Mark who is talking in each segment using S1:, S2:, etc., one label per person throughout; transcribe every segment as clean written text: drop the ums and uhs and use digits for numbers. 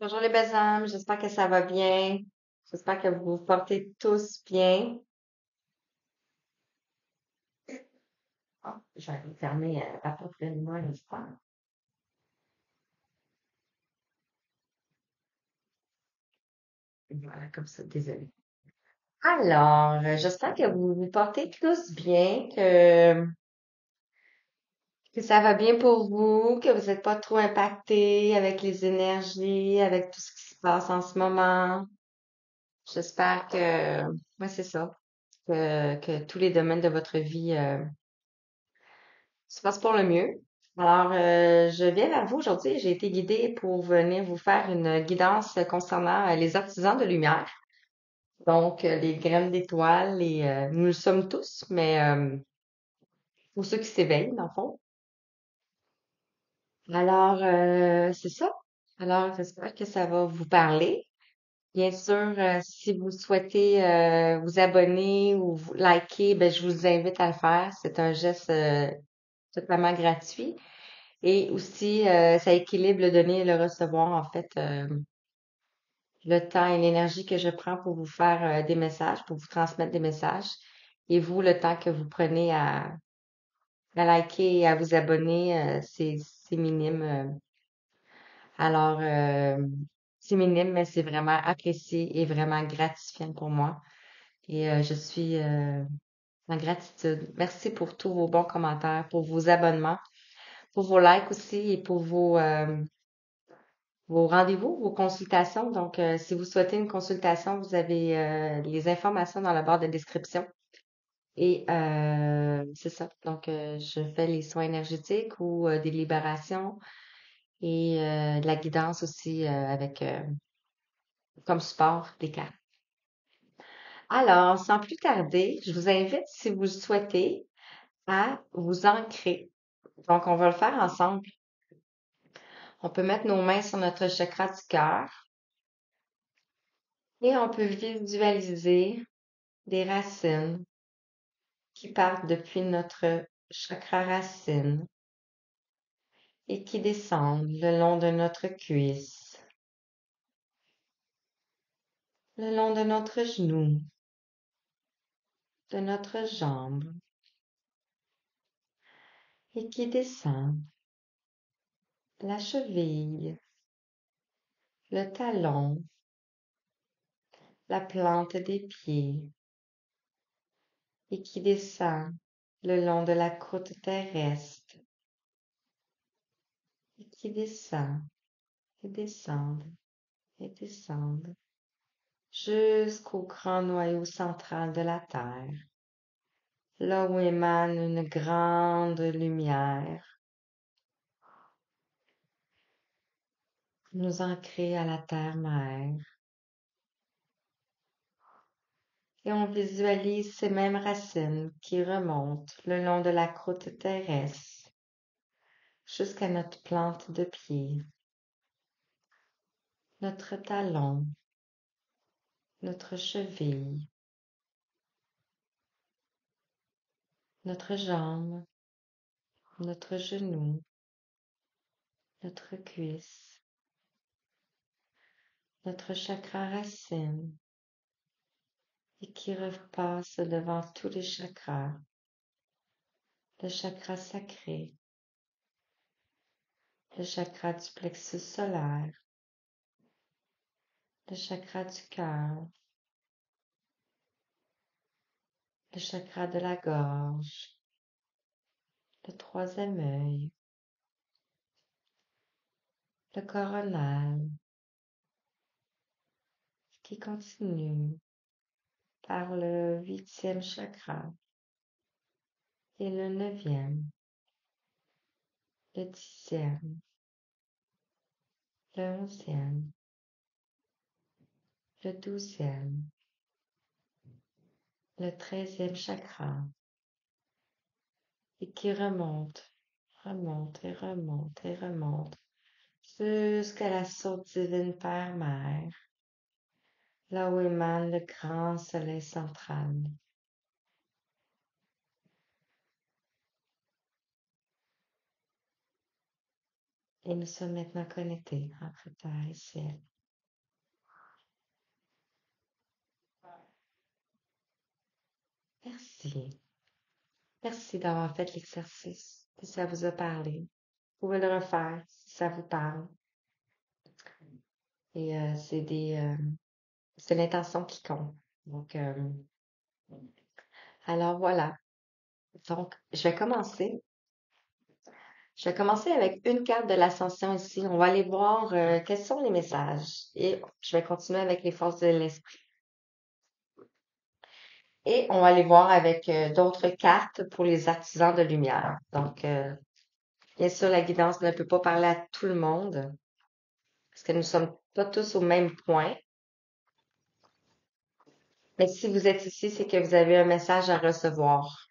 S1: Bonjour les belles âmes, j'espère que ça va bien. J'espère que vous vous portez tous bien. Ah, je vais fermer la porte de moi un instant. Voilà, comme ça, désolé. Alors, j'espère que vous vous portez tous bien, que ça va bien pour vous, que vous n'êtes pas trop impactés avec les énergies, avec tout ce qui se passe en ce moment. J'espère que, ouais, c'est ça, que tous les domaines de votre vie se passent pour le mieux. Alors, je viens vers vous aujourd'hui. J'ai été guidée pour venir vous faire une guidance concernant les artisans de lumière. Donc, les graines d'étoiles, et nous le sommes tous, mais pour ceux qui s'éveillent, dans le fond. Alors, c'est ça. Alors, j'espère que ça va vous parler. Bien sûr, si vous souhaitez vous abonner ou vous liker, ben, je vous invite à le faire. C'est un geste totalement gratuit. Et aussi, ça équilibre le donner et le recevoir, en fait, le temps et l'énergie que je prends pour vous faire des messages, pour vous transmettre des messages, et vous, le temps que vous prenez à liker et à vous abonner, c'est minime. Alors, c'est minime, mais c'est vraiment apprécié et vraiment gratifiant pour moi. Et je suis en gratitude. Merci pour tous vos bons commentaires, pour vos abonnements, pour vos likes aussi et pour vos rendez-vous, vos consultations. Donc, si vous souhaitez une consultation, vous avez les informations dans la barre de description. Et c'est ça. Donc, je fais les soins énergétiques ou des libérations et de la guidance aussi avec comme support des cartes. Alors, sans plus tarder, je vous invite, si vous le souhaitez, à vous ancrer. Donc, on va le faire ensemble. On peut mettre nos mains sur notre chakra du cœur et on peut visualiser des racines qui partent depuis notre chakra racine et qui descendent le long de notre cuisse, le long de notre genou, de notre jambe et qui descendent la cheville, le talon, la plante des pieds et qui descend le long de la croûte terrestre et qui descend et descend et descend jusqu'au grand noyau central de la Terre, là où émane une grande lumière, nous ancrer à la terre-mère. Et on visualise ces mêmes racines qui remontent le long de la croûte terrestre jusqu'à notre plante de pied, notre talon, notre cheville, notre jambe, notre genou, notre cuisse, notre chakra racine et qui repasse devant tous les chakras, le chakra sacré, le chakra du plexus solaire, le chakra du cœur, le chakra de la gorge, le troisième œil, le coronal, qui continue par le huitième chakra et le neuvième, le dixième, le onzième, le douzième, le treizième chakra et qui remonte, remonte et remonte et remonte jusqu'à la source divine Père-Mère, là où émane le grand soleil central. Et nous sommes maintenant connectés entre terre et ciel. Merci. Merci d'avoir fait l'exercice. Si ça vous a parlé, vous pouvez le refaire si ça vous parle. Et c'est l'intention qui compte. Donc, alors voilà. Donc, je vais commencer. Je vais commencer avec une carte de l'ascension ici. On va aller voir quels sont les messages. Et je vais continuer avec les forces de l'esprit. Et on va aller voir avec d'autres cartes pour les artisans de lumière. Donc, bien sûr, la guidance ne peut pas parler à tout le monde parce que nous sommes pas tous au même point. Mais si vous êtes ici, c'est que vous avez un message à recevoir.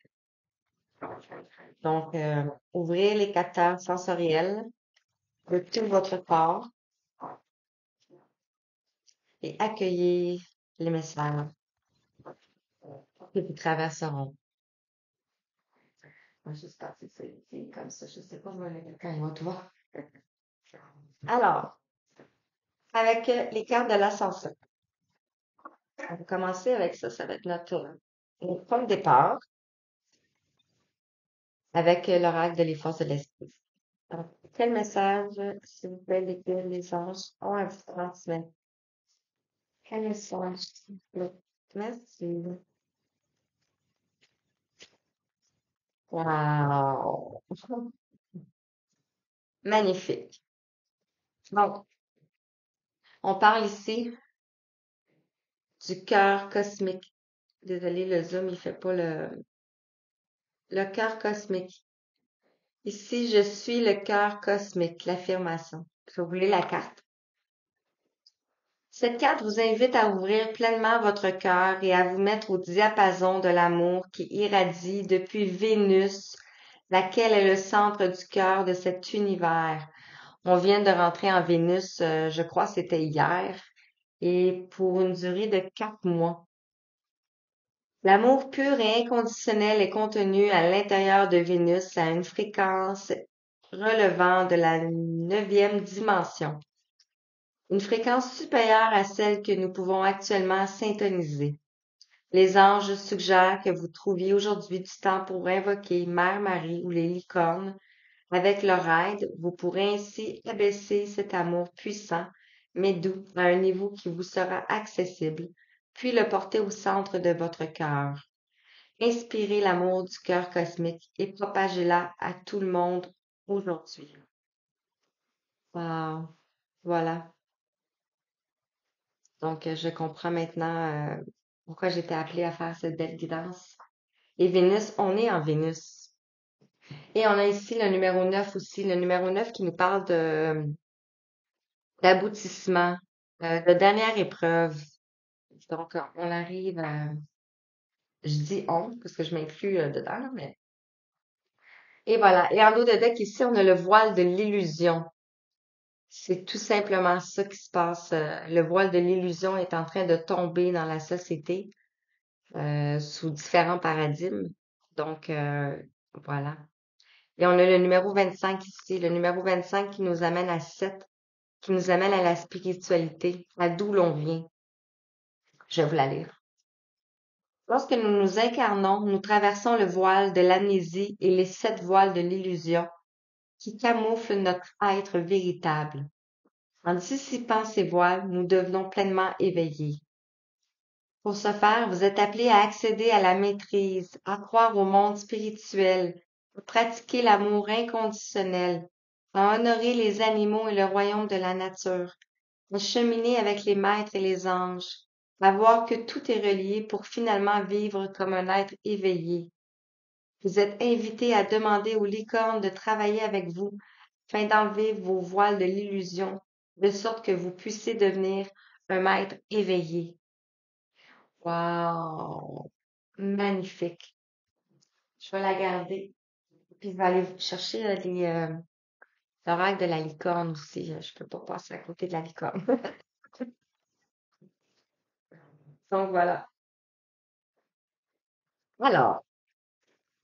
S1: Donc, ouvrez les capteurs sensoriels de tout votre corps et accueillez les messages qui vous traverseront. Je vais juste passer ça ici, comme ça, je sais pas, je vais aller quand il va te voir. Alors, avec les cartes de l'ascension. On va commencer avec ça, ça va être notre point de départ avec l'oracle de les forces de l'esprit. Donc, quel message, s'il vous plaît, les anges ont à vous transmettre? Quel message, s'il vous plaît? Merci. Wow! Magnifique. Donc, on parle ici du cœur cosmique. Désolée, le zoom, il fait pas le cœur cosmique. Ici, je suis le cœur cosmique, l'affirmation. Si vous voulez la carte. Cette carte vous invite à ouvrir pleinement votre cœur et à vous mettre au diapason de l'amour qui irradie depuis Vénus, laquelle est le centre du cœur de cet univers. On vient de rentrer en Vénus, je crois c'était hier, et pour une durée de 4 mois. L'amour pur et inconditionnel est contenu à l'intérieur de Vénus à une fréquence relevant de la 9e dimension. Une fréquence supérieure à celle que nous pouvons actuellement syntoniser. Les anges suggèrent que vous trouviez aujourd'hui du temps pour invoquer Mère Marie ou les licornes. Avec leur aide, vous pourrez ainsi abaisser cet amour puissant, mais doux, à un niveau qui vous sera accessible, puis le porter au centre de votre cœur. Inspirez l'amour du cœur cosmique et propagez-la à tout le monde aujourd'hui. Wow. Voilà. Donc, je comprends maintenant pourquoi j'étais appelée à faire cette belle guidance. Et Vénus, on est en Vénus. Et on a ici le numéro 9 aussi, le numéro 9 qui nous parle d'aboutissement, de dernière épreuve. Donc, on arrive à, je dis on, parce que je m'inclus dedans, là, mais... Et voilà. Et en dos de deck, ici, on a le voile de l'illusion. C'est tout simplement ça qui se passe. Le voile de l'illusion est en train de tomber dans la société. Sous différents paradigmes. Donc, voilà. Et on a le numéro 25 ici, le numéro 25 qui nous amène à 7, qui nous amène à la spiritualité, à d'où l'on vient. Je vais vous la lire. Lorsque nous nous incarnons, nous traversons le voile de l'amnésie et les 7 voiles de l'illusion qui camouflent notre être véritable. En dissipant ces voiles, nous devenons pleinement éveillés. Pour ce faire, vous êtes appelé à accéder à la maîtrise, à croire au monde spirituel, à pratiquer l'amour inconditionnel, à honorer les animaux et le royaume de la nature, à cheminer avec les maîtres et les anges, à voir que tout est relié pour finalement vivre comme un être éveillé. Vous êtes invité à demander aux licornes de travailler avec vous afin d'enlever vos voiles de l'illusion, de sorte que vous puissiez devenir un maître éveillé. Wow! Magnifique. Je vais la garder. Puis je vais aller chercher l'oracle de la licorne aussi. Je peux pas passer à côté de la licorne. Donc voilà. Alors,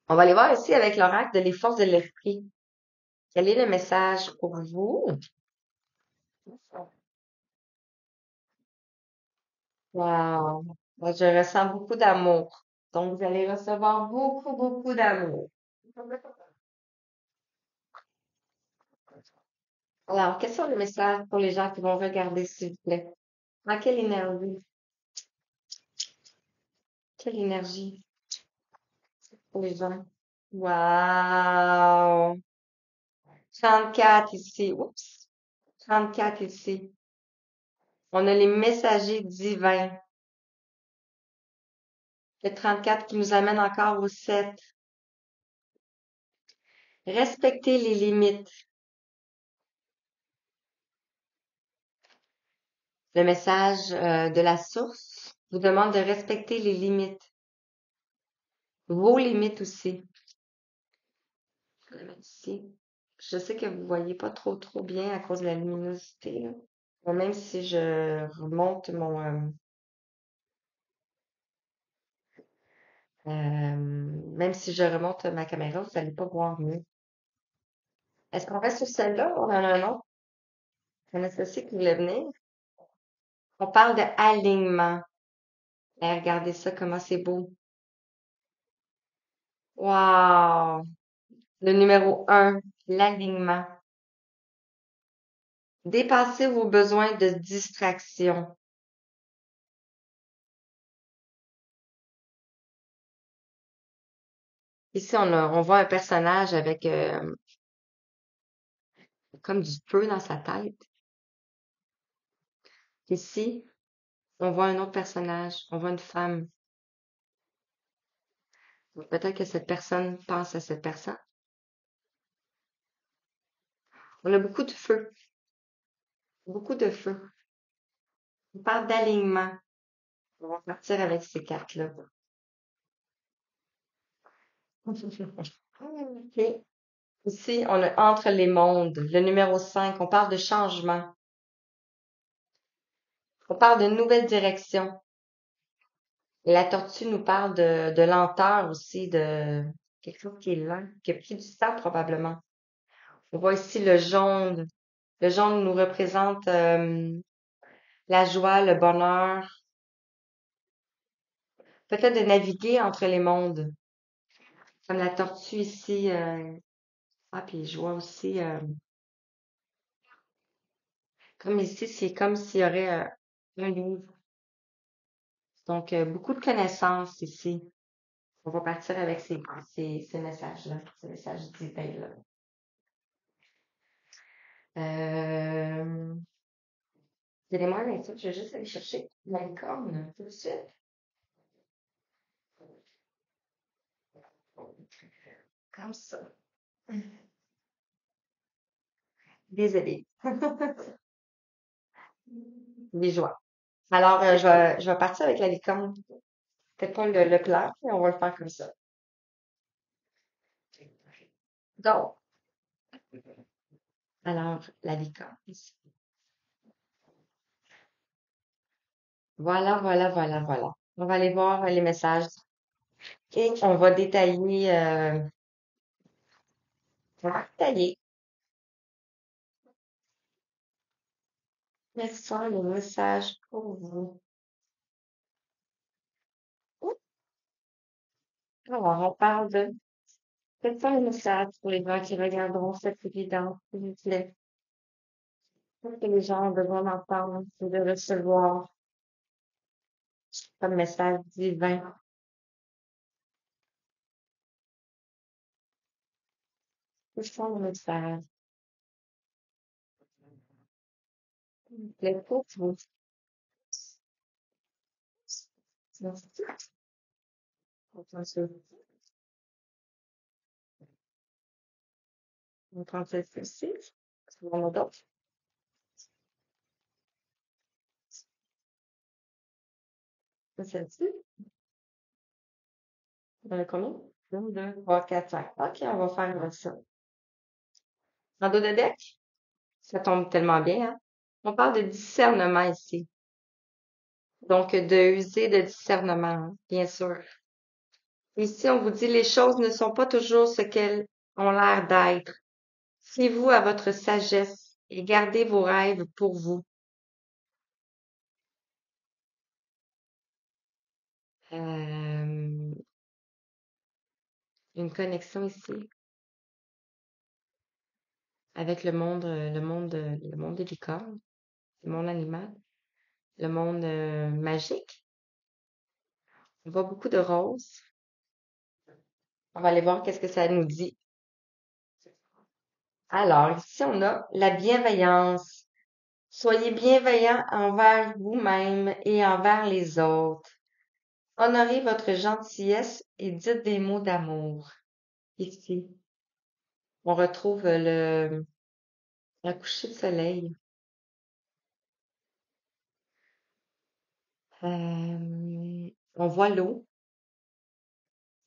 S1: on va aller voir ici avec l'oracle de les forces de l'esprit. Quel est le message pour vous? Wow. Moi, je ressens beaucoup d'amour. Donc, vous allez recevoir beaucoup, beaucoup d'amour. Alors, quels sont les messages pour les gens qui vont regarder, s'il vous plaît? Ah, quelle énergie? Quelle énergie pour les gens? Wow! 34 ici. Oups! 34 ici. On a les messagers divins. Le 34 qui nous amène encore au 7. Respecter les limites. Le message de la source vous demande de respecter les limites. Vos limites aussi. Je vais le mettre ici. Je sais que vous voyez pas trop bien à cause de la luminosité, là. Mais même si je remonte même si je remonte ma caméra, vous allez pas voir mieux. Est-ce qu'on reste sur celle-là? On en a un autre. Un associé qui voulait venir. On parle de alignement. Eh, regardez ça, comment c'est beau. Wow! Le numéro 1, l'alignement. Dépasser vos besoins de distraction. Ici, on voit un personnage avec comme du feu dans sa tête. Ici, on voit un autre personnage. On voit une femme. Peut-être que cette personne pense à cette personne. On a beaucoup de feu. Beaucoup de feu. On parle d'alignement. On va partir avec ces cartes-là. OK. Ici, on a entre les mondes. Le numéro 5, on parle de changement. On parle de nouvelle direction. Et la tortue nous parle de lenteur aussi, de quelque chose qui est lent, qui a pris du temps probablement. On voit ici le jaune. Le jaune nous représente la joie, le bonheur, peut-être de naviguer entre les mondes. Comme la tortue ici. Ah, puis je vois aussi, comme ici, c'est comme s'il y aurait un livre. Donc, beaucoup de connaissances ici. On va partir avec ces messages-là, ces messages divins-là. Euh, Donnez-moi un instant, je vais juste aller chercher la licorne tout de suite. Comme ça. Désolée. Des joies. Alors, je vais partir avec la licorne. Peut-être pas le plat, mais on va le faire comme ça. Donc, alors, la licorne ici. Voilà, voilà, voilà, voilà. On va aller voir les messages et on va détailler, on va détailler. Quels sont les messages pour vous? Alors, on parle de quels sont les messages pour les gens qui regarderont cette vidéo, s'il vous plaît? Qu'est-ce que les gens ont besoin d'entendre ou de recevoir comme message divin? Quels sont les messages? Les pour vous. Merci. Attention. On prend celle-ci. On a d'autres. Celle-ci. On a combien? 1, 2, 3, 4, 5. OK, on va faire ça. En dos de deck? Ça tombe tellement bien, hein? On parle de discernement ici. Donc, de user de discernement, hein, bien sûr. Ici, on vous dit les choses ne sont pas toujours ce qu'elles ont l'air d'être. Fiez-vous à votre sagesse et gardez vos rêves pour vous. Euh, une connexion ici avec le monde des licornes, le monde animal, le monde magique. On voit beaucoup de roses. On va aller voir qu'est-ce que ça nous dit. Alors, ici, on a la bienveillance. Soyez bienveillant envers vous-même et envers les autres. Honorez votre gentillesse et dites des mots d'amour. Ici, on retrouve le coucher de soleil. On voit l'eau.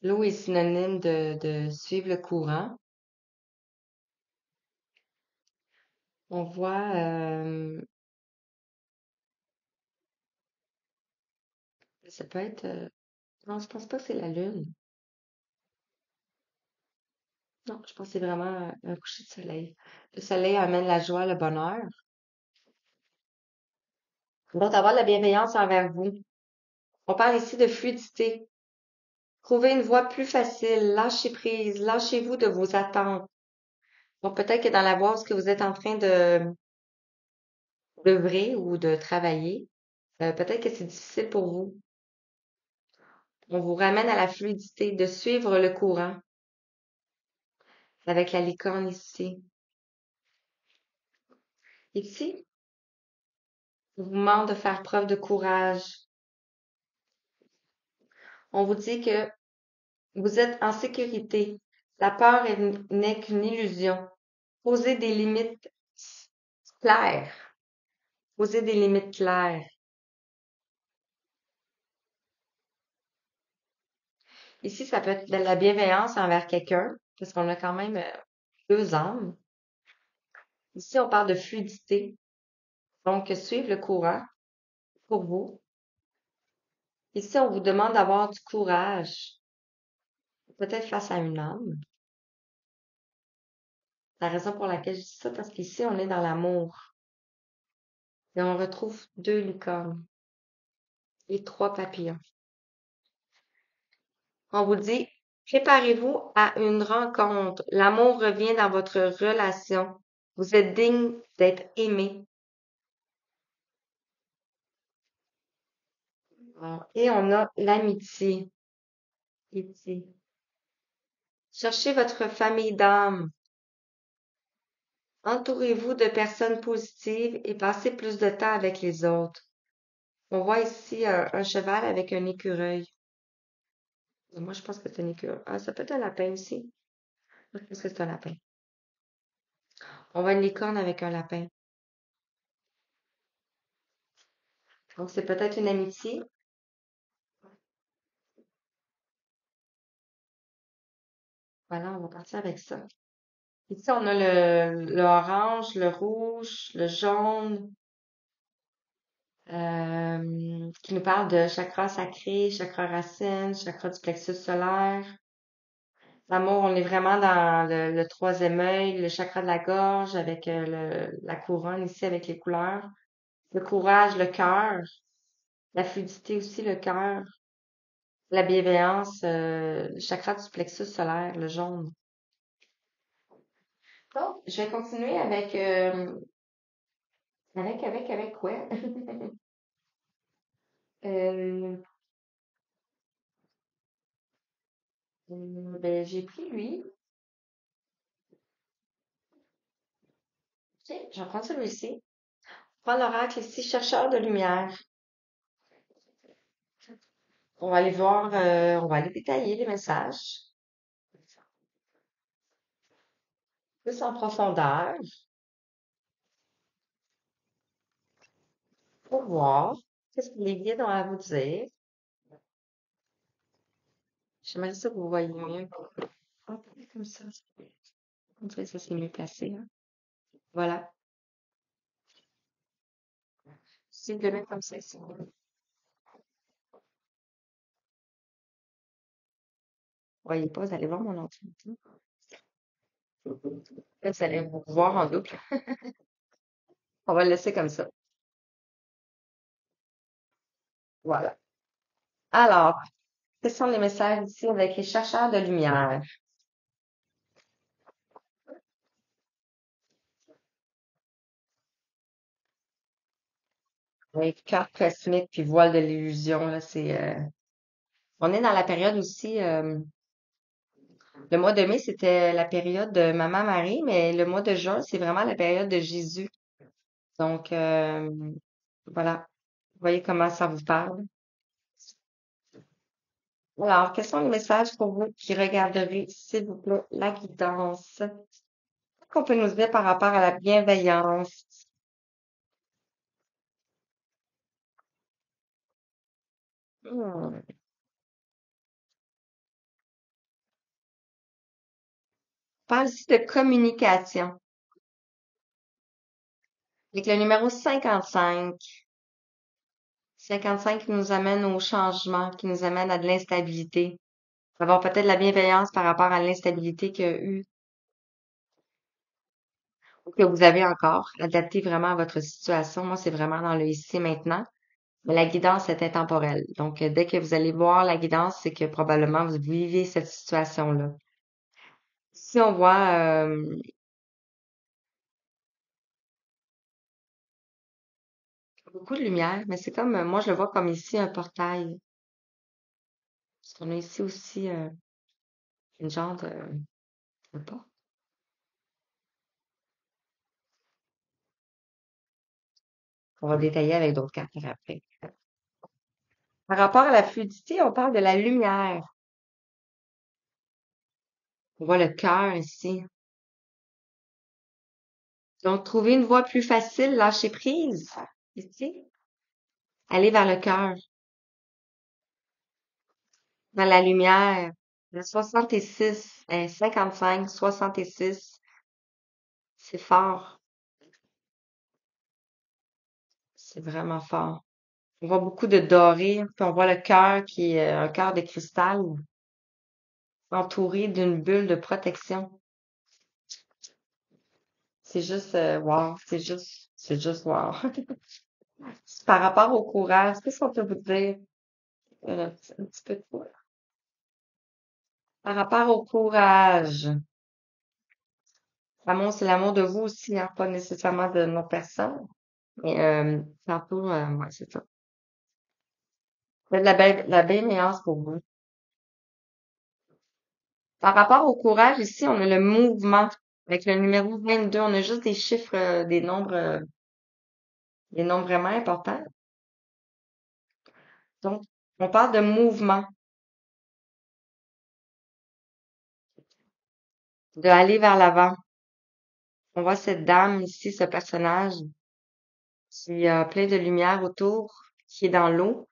S1: L'eau est synonyme de suivre le courant. On voit, ça peut être, non, je pense pas que c'est la lune. Non, je pense que c'est vraiment un coucher de soleil. Le soleil amène la joie, le bonheur. Donc, avoir de la bienveillance envers vous. On parle ici de fluidité. Trouvez une voie plus facile. Lâchez prise. Lâchez-vous de vos attentes. Donc, peut-être que dans la voie où ce que vous êtes en train d'œuvrer ou de travailler, peut-être que c'est difficile pour vous. On vous ramène à la fluidité, de suivre le courant avec la licorne ici. Ici, on vous demande de faire preuve de courage. On vous dit que vous êtes en sécurité. La peur n'est qu'une illusion. Posez des limites claires. Posez des limites claires. Ici, ça peut être de la bienveillance envers quelqu'un, parce qu'on a quand même deux âmes. Ici, on parle de fluidité. Donc, suivre le courant pour vous. Ici, on vous demande d'avoir du courage, peut-être face à une âme. La raison pour laquelle je dis ça, parce qu'ici, on est dans l'amour. Et on retrouve deux licornes et trois papillons. On vous dit, préparez-vous à une rencontre. L'amour revient dans votre relation. Vous êtes digne d'être aimé. Et on a l'amitié ici. Cherchez votre famille d'âme. Entourez-vous de personnes positives et passez plus de temps avec les autres. On voit ici un cheval avec un écureuil. Moi, je pense que c'est un écureuil. Ah, ça peut être un lapin aussi. Je pense que c'est un lapin. On voit une licorne avec un lapin. Donc, c'est peut-être une amitié. Voilà, on va partir avec ça. Ici, on a le orange, le rouge, le jaune, qui nous parle de chakra sacré, chakra racine, chakra du plexus solaire. L'amour, on est vraiment dans le troisième œil, le chakra de la gorge avec la couronne ici avec les couleurs. Le courage, le cœur, la fluidité aussi, le cœur, la bienveillance, le chakra du plexus solaire, le jaune. Donc, je vais continuer avec quoi? Euh, ben, j'ai pris lui. Ok, je vais prendre celui-ci. Prends l'oracle ici, chercheur de lumière. On va aller voir, on va aller détailler les messages. Plus en profondeur pour voir qu'est-ce que les guides ont à vous dire. J'aimerais ça que vous voyez mieux. Ah, peut-être comme ça. On dirait que ça c'est mieux placé, hein. Voilà. Si je le mets comme ça, c'est mieux. Vous voyez pas, vous allez voir mon ordinateur. Là, vous allez vous voir en double. On va le laisser comme ça. Voilà. Alors, quels sont les messages ici avec les chercheurs de lumière? Oui, cœur cosmique puis voile de l'illusion, là, on est dans la période aussi, le mois de mai, c'était la période de Maman Marie, mais le mois de juin, c'est vraiment la période de Jésus. Donc, voilà. Vous voyez comment ça vous parle? Alors, quels sont les messages pour vous qui regarderez, s'il vous plaît, la guidance? Qu'est-ce qu'on peut nous dire par rapport à la bienveillance? Hmm. Parle ici de communication. Avec le numéro 55. 55 qui nous amène au changement, qui nous amène à de l'instabilité. Avoir peut-être de la bienveillance par rapport à l'instabilité qu'il y a eu ou que vous avez encore, adapté vraiment à votre situation. Moi, c'est vraiment dans le ici et maintenant. Mais la guidance est intemporelle. Donc, dès que vous allez voir la guidance, c'est que probablement vous vivez cette situation-là. Si on voit beaucoup de lumière, mais c'est comme, moi, je le vois comme ici un portail. Parce qu'on a ici aussi une genre de porte. On va détailler avec d'autres cartes après. Par rapport à la fluidité, on parle de la lumière. On voit le cœur ici. Donc, trouver une voie plus facile, lâcher prise. Ici, aller vers le cœur, vers la lumière. Le 66, 55, 66, c'est fort. C'est vraiment fort. On voit beaucoup de doré, puis on voit le cœur qui est un cœur de cristal entouré d'une bulle de protection. C'est juste wow, c'est juste wow. Par rapport au courage, qu'est-ce qu'on peut vous dire? Un petit peu de quoi? Par rapport au courage, l'amour, c'est l'amour de vous aussi, hein, pas nécessairement de nos personnes. Mais tantôt, ouais, c'est ça. De la bienveillance pour vous. Par rapport au courage, ici, on a le mouvement. Avec le numéro 22, on a juste des chiffres, des nombres vraiment importants. Donc, on parle de mouvement, de aller vers l'avant. On voit cette dame ici, ce personnage qui a plein de lumière autour, qui est dans l'eau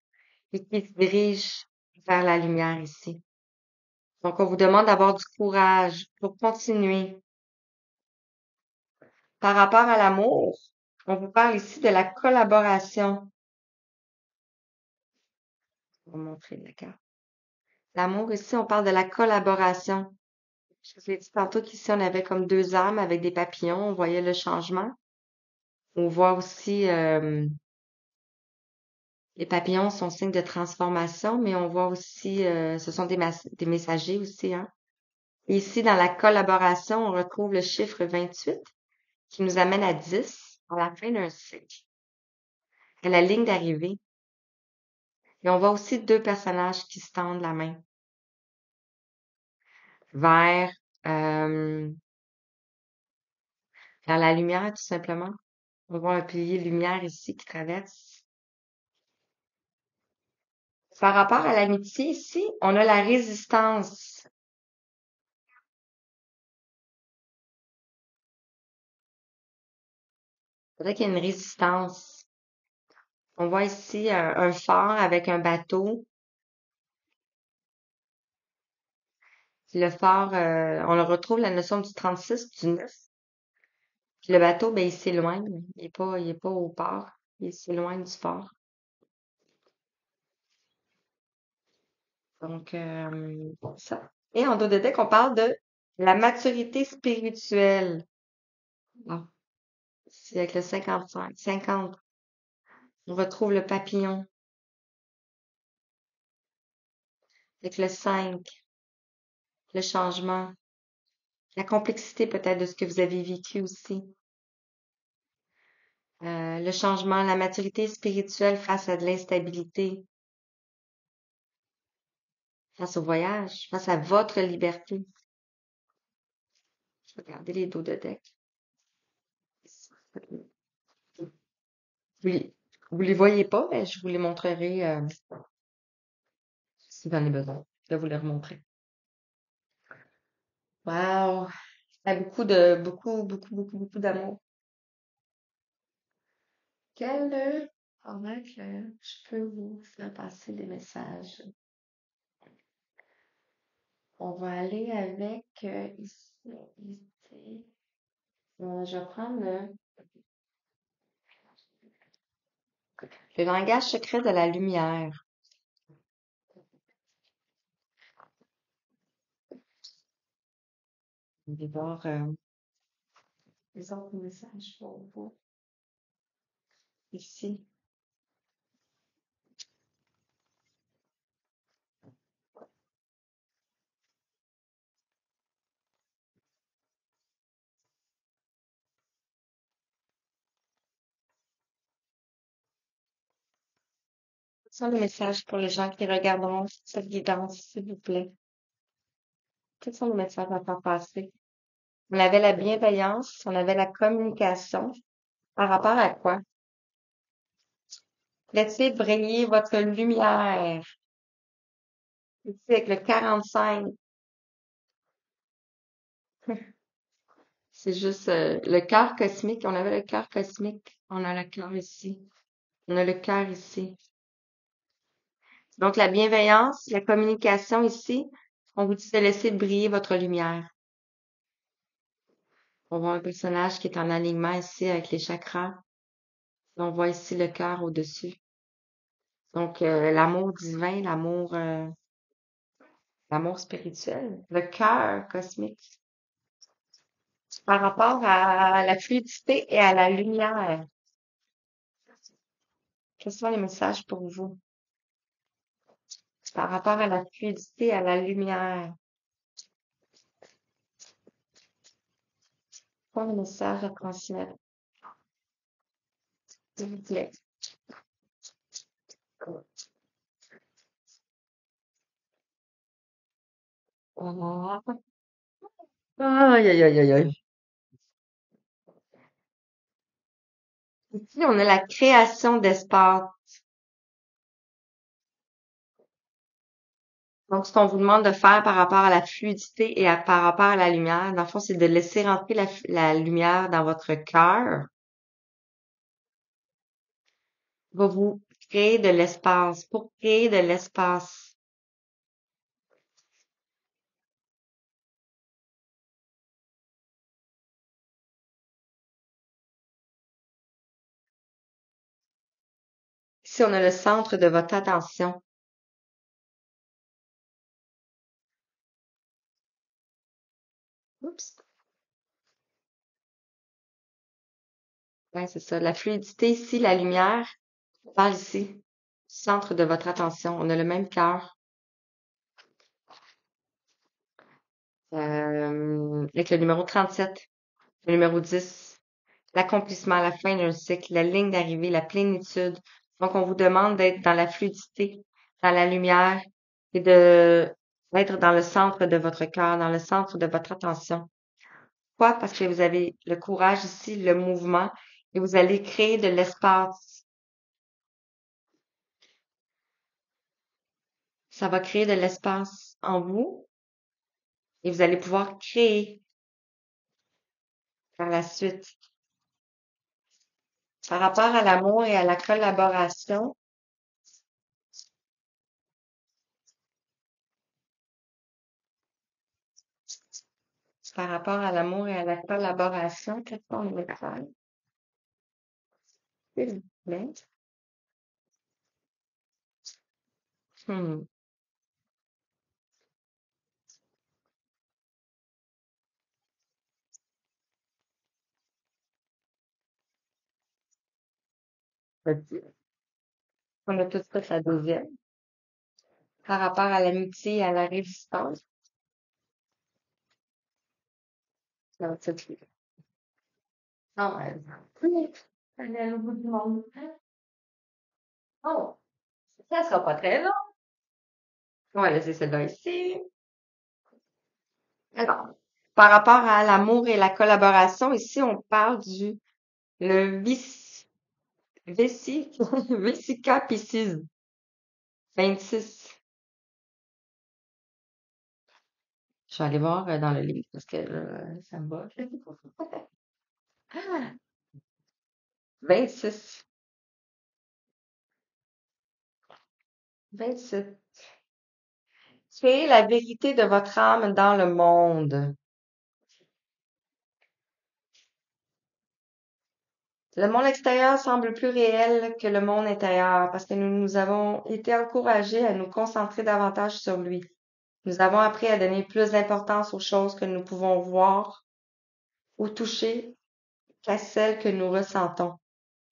S1: et qui se dirige vers la lumière ici. Donc, on vous demande d'avoir du courage pour continuer. Par rapport à l'amour, on vous parle ici de la collaboration. Je vais vous montrer la carte. L'amour, ici, on parle de la collaboration. Je vous ai dit tantôt qu'ici, on avait comme deux âmes avec des papillons. On voyait le changement. On voit aussi, les papillons sont signes de transformation, mais on voit aussi, ce sont des messagers aussi, hein. Ici, dans la collaboration, on retrouve le chiffre 28 qui nous amène à 10 à la fin d'un cycle, à la ligne d'arrivée. Et on voit aussi deux personnages qui se tendent la main vers, euh, vers la lumière, tout simplement. On voit un pilier de lumière ici qui traverse. Par rapport à l'amitié ici, on a la résistance. C'est vrai qu'il y a une résistance. On voit ici un phare avec un bateau. Le phare, on le retrouve la notion du 36, du 9. Puis le bateau, ben, il s'éloigne. Il est pas au port. Il s'éloigne du port. Donc, ça. Et en dos de deck, on parle de La maturité spirituelle. Bon, c'est avec le 55. 50. On retrouve le papillon. Avec le 5. Le changement. La complexité peut-être de ce que vous avez vécu aussi. Le changement, la maturité spirituelle face à de l'instabilité, face au voyage, face à votre liberté. Je vais regarder les dos de deck. Vous les, vous les voyez pas, mais je vous les montrerai si j'en ai besoin. Je vais vous les remontrer. Wow! Ça a beaucoup d'amour. Comment que je peux vous faire passer des messages? On va aller avec ici. Je vais prendre le langage secret de la lumière. Je vais voir les autres messages pour vous ici. Quels sont les messages pour les gens qui regarderont cette guidance, s'il vous plaît? Quels sont les messages à faire passer? On avait la bienveillance, on avait la communication. Par rapport à quoi? Laissez briller votre lumière. Ici, avec le 45. C'est juste le cœur cosmique. On avait le cœur cosmique. On a le cœur ici. On a le cœur ici. Donc, la bienveillance, la communication ici, on vous dit de laisser briller votre lumière. On voit un personnage qui est en alignement ici avec les chakras. On voit ici le cœur au-dessus. Donc, l'amour divin, l'amour spirituel, le cœur cosmique. Par rapport à la fluidité et à la lumière, quels sont les messages pour vous? Par rapport à la fluidité et à la lumière, quels sont les messages à transmettre, s'il vous plaît? Voilà. Aïe, aïe, aïe, aïe, aïe. Ici, on a la création d'espace. Donc, ce qu'on vous demande de faire par rapport à la fluidité et par rapport à la lumière, dans le fond, c'est de laisser rentrer la lumière dans votre cœur. Va vous créer de l'espace. Pour créer de l'espace, ici, on a le centre de votre attention. Oups. Ouais, c'est ça. La fluidité ici, la lumière, on parle ici. Centre de votre attention. On a le même cœur. Avec le numéro 37, le numéro 10, l'accomplissement, la fin d'un cycle, la ligne d'arrivée, la plénitude. Donc, on vous demande d'être dans la fluidité, dans la lumière et d'être dans le centre de votre cœur, dans le centre de votre attention. Pourquoi? Parce que vous avez le courage ici, le mouvement, et vous allez créer de l'espace. Ça va créer de l'espace en vous et vous allez pouvoir créer par la suite. Par rapport à l'amour et à la collaboration, par rapport à l'amour et à la collaboration, qu'est-ce qu'on veut faire? S'il vous plaît. Hmm. On a tout fait la deuxième. Par rapport à l'amitié et à la résistance. Non, c'est tout. Non, oui, on est à l'autre bout du monde. Oh, ça sera pas très long. On va laisser celle-là ici. Alors, par rapport à l'amour et la collaboration, ici, on parle le Vesica Piscis 26. Je vais aller voir dans le livre parce que ça me va. 26. 27. Créez la vérité de votre âme dans le monde. Le monde extérieur semble plus réel que le monde intérieur parce que nous avons été encouragés à nous concentrer davantage sur lui. Nous avons appris à donner plus d'importance aux choses que nous pouvons voir ou toucher qu'à celles que nous ressentons.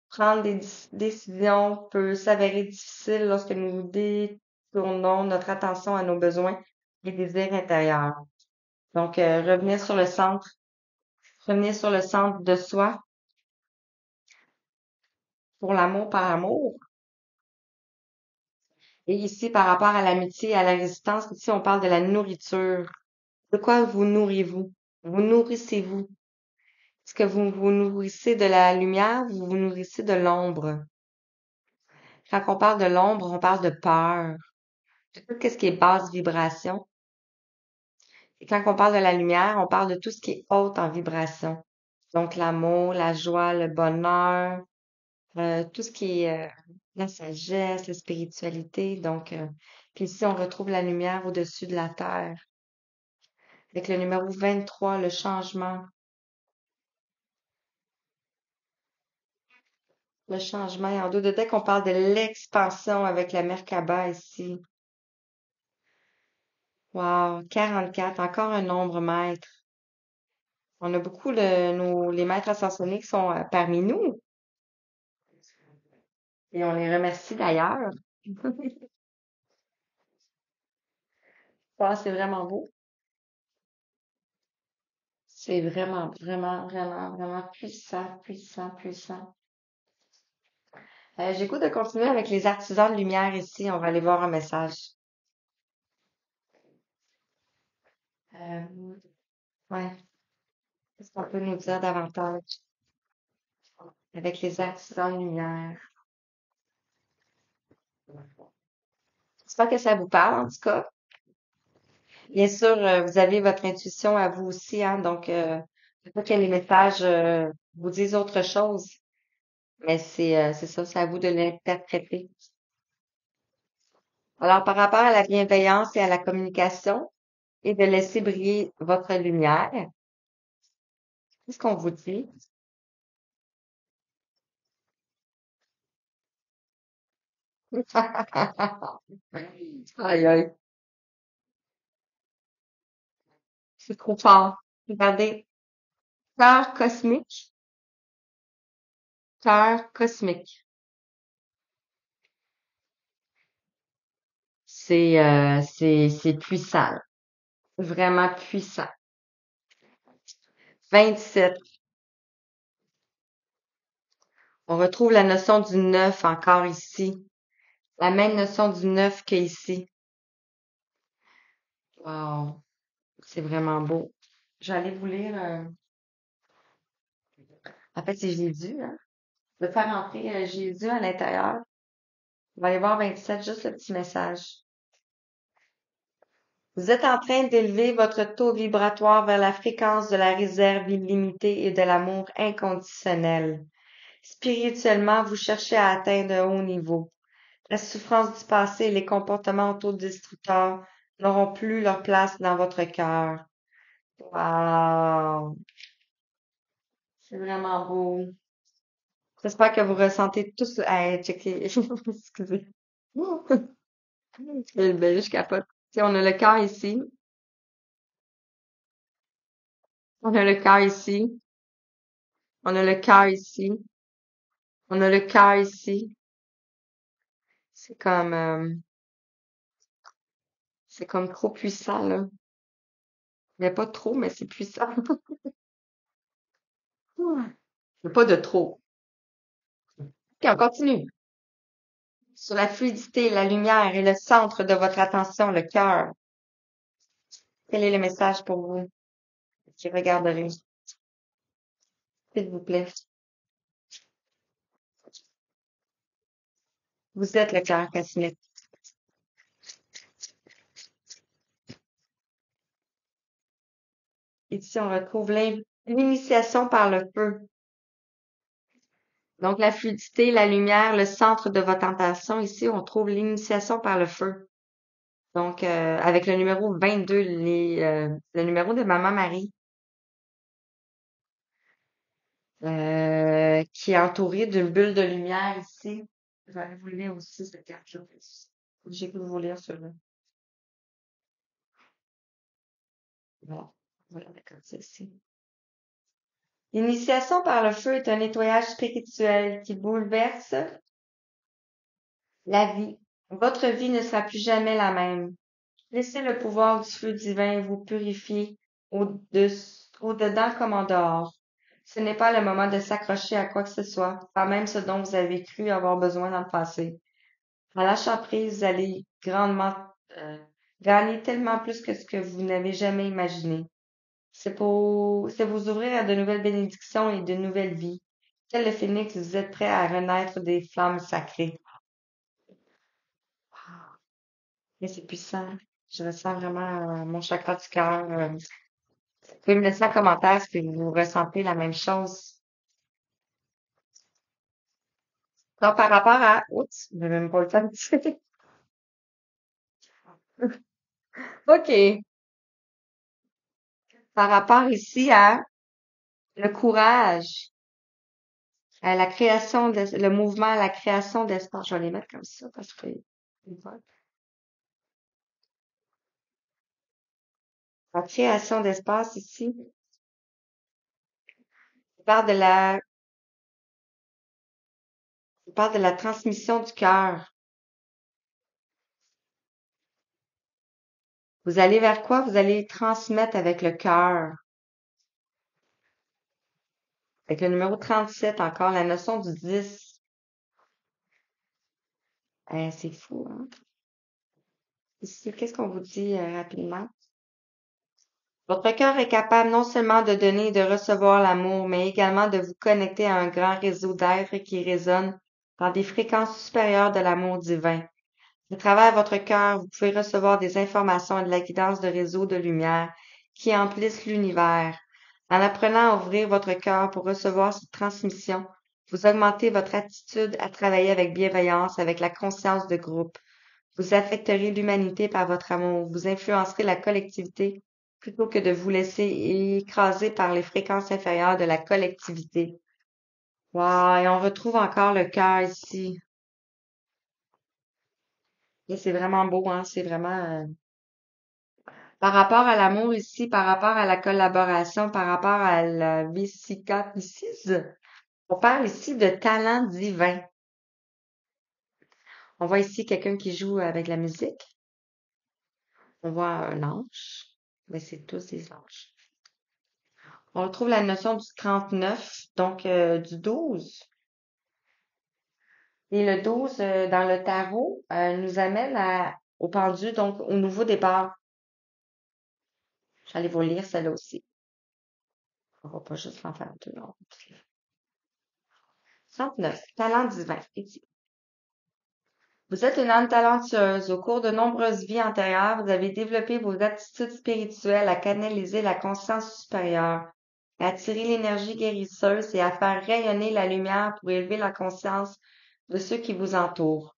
S1: Prendre des décisions peut s'avérer difficile lorsque nous détournons notre attention à nos besoins et désirs intérieurs. Donc, revenir sur le centre de soi pour l'amour par amour. Et ici, par rapport à l'amitié et à la résistance, ici, on parle de la nourriture. De quoi vous nourrissez-vous? Vous nourrissez-vous? Est-ce que vous vous nourrissez de la lumière ou vous vous nourrissez de l'ombre? Quand on parle de l'ombre, on parle de peur, de tout ce qui est basse vibration. Et quand on parle de la lumière, on parle de tout ce qui est haute en vibration. Donc l'amour, la joie, le bonheur, tout ce qui est la sagesse, la spiritualité. Donc, puis ici, on retrouve la lumière au-dessus de la terre. Avec le numéro 23, le changement. Le changement. Et en dos de deck, on parle de l'expansion avec la Merkaba ici. Wow, 44, encore un nombre maître. On a beaucoup les maîtres ascensionnés qui sont parmi nous et on les remercie d'ailleurs. Ah, c'est vraiment beau. C'est vraiment, vraiment, vraiment, vraiment puissant, puissant, puissant. J'ai goût de continuer avec les artisans de lumière ici. On va aller voir un message. Euh, ouais, qu'est-ce qu'on peut nous dire davantage avec les artisans de lumière? J'espère que ça vous parle, en tout cas. Bien sûr, vous avez votre intuition à vous aussi, hein, donc peut-être que les messages vous disent autre chose, mais c'est ça, c'est à vous de l'interpréter. Alors, par rapport à la bienveillance et à la communication et de laisser briller votre lumière, qu'est-ce qu'on vous dit? Aïe, aïe, c'est trop fort. Regardez, cœur cosmique, cœur cosmique. C'est puissant, vraiment puissant. 27. On retrouve la notion du neuf encore ici. La même notion du neuf qu'ici. Wow, c'est vraiment beau. J'allais vous lire, en fait, c'est Jésus, hein. De faire entrer Jésus à l'intérieur. On va aller voir 27, juste le petit message. Vous êtes en train d'élever votre taux vibratoire vers la fréquence de la réserve illimitée et de l'amour inconditionnel. Spirituellement, vous cherchez à atteindre un haut niveau. La souffrance du passé et les comportements autodestructeurs n'auront plus leur place dans votre cœur. Wow! C'est vraiment beau. J'espère que vous ressentez tous. Hey, checker. Excusez. Je capote. Tu on a le cœur ici. On a le cœur ici. On a le cœur ici. On a le cœur ici. C'est comme, c'est comme trop puissant, là. Mais pas trop, mais c'est puissant. Mais pas de trop. OK, on continue. Sur la fluidité, la lumière et le centre de votre attention, le cœur. Quel est le message pour vous qui regarderez, s'il vous plaît? Vous êtes le cœur, Casimir. Ici, on retrouve l'initiation par le feu. Donc, la fluidité, la lumière, le centre de votre attention. Ici, on trouve l'initiation par le feu. Donc, avec le numéro 22, le numéro de Maman Marie, qui est entouré d'une bulle de lumière ici. Je vais vous lire aussi cette carte-là. J'ai pu vous lire sur le. Voilà, d'accord, c'est ici. L'initiation par le feu est un nettoyage spirituel qui bouleverse la vie. Votre vie ne sera plus jamais la même. Laissez le pouvoir du feu divin vous purifier au-dedans comme en dehors. Ce n'est pas le moment de s'accrocher à quoi que ce soit, pas même ce dont vous avez cru avoir besoin dans le passé. En lâchant prise, vous allez grandement euh, gagner tellement plus que ce que vous n'avez jamais imaginé. C'est vous ouvrir à de nouvelles bénédictions et de nouvelles vies. Tel le phénix, vous êtes prêt à renaître des flammes sacrées. Mais c'est puissant. Je ressens vraiment mon chakra du cœur. Vous pouvez me laisser un commentaire si vous ressentez la même chose. Donc, par rapport à... Oups, j'ai même pas le temps de dire. OK. Par rapport ici à le courage, à la création, le mouvement à la création d'espace. Je vais les mettre comme ça parce que... La création d'espace ici, on parle de la, on parle de la transmission du cœur. Vous allez vers quoi? Vous allez transmettre avec le cœur. Avec le numéro 37 encore, la notion du 10. C'est fou, hein? Ici, qu'est-ce qu'on vous dit rapidement? Votre cœur est capable non seulement de donner et de recevoir l'amour, mais également de vous connecter à un grand réseau d'êtres qui résonnent dans des fréquences supérieures de l'amour divin. À travers votre cœur, vous pouvez recevoir des informations et de la guidance de réseaux de lumière qui emplissent l'univers. En apprenant à ouvrir votre cœur pour recevoir cette transmission, vous augmentez votre attitude à travailler avec bienveillance, avec la conscience de groupe. Vous affecterez l'humanité par votre amour. Vous influencerez la collectivité plutôt que de vous laisser écraser par les fréquences inférieures de la collectivité. Wow, et on retrouve encore le cœur ici. Et c'est vraiment beau, hein? C'est vraiment par rapport à l'amour ici, par rapport à la collaboration, par rapport à la psychanalyse. On parle ici de talent divin. On voit ici quelqu'un qui joue avec la musique. On voit un ange. Mais c'est tous des anges. On retrouve la notion du 39, donc du 12. Et le 12 dans le tarot nous amène au pendu, donc au nouveau départ. J'allais vous lire celle-là aussi. On va pas juste en faire deux. 39, talent divin. Vous êtes une âme talentueuse. Au cours de nombreuses vies antérieures, vous avez développé vos aptitudes spirituelles à canaliser la conscience supérieure, à attirer l'énergie guérisseuse et à faire rayonner la lumière pour élever la conscience de ceux qui vous entourent.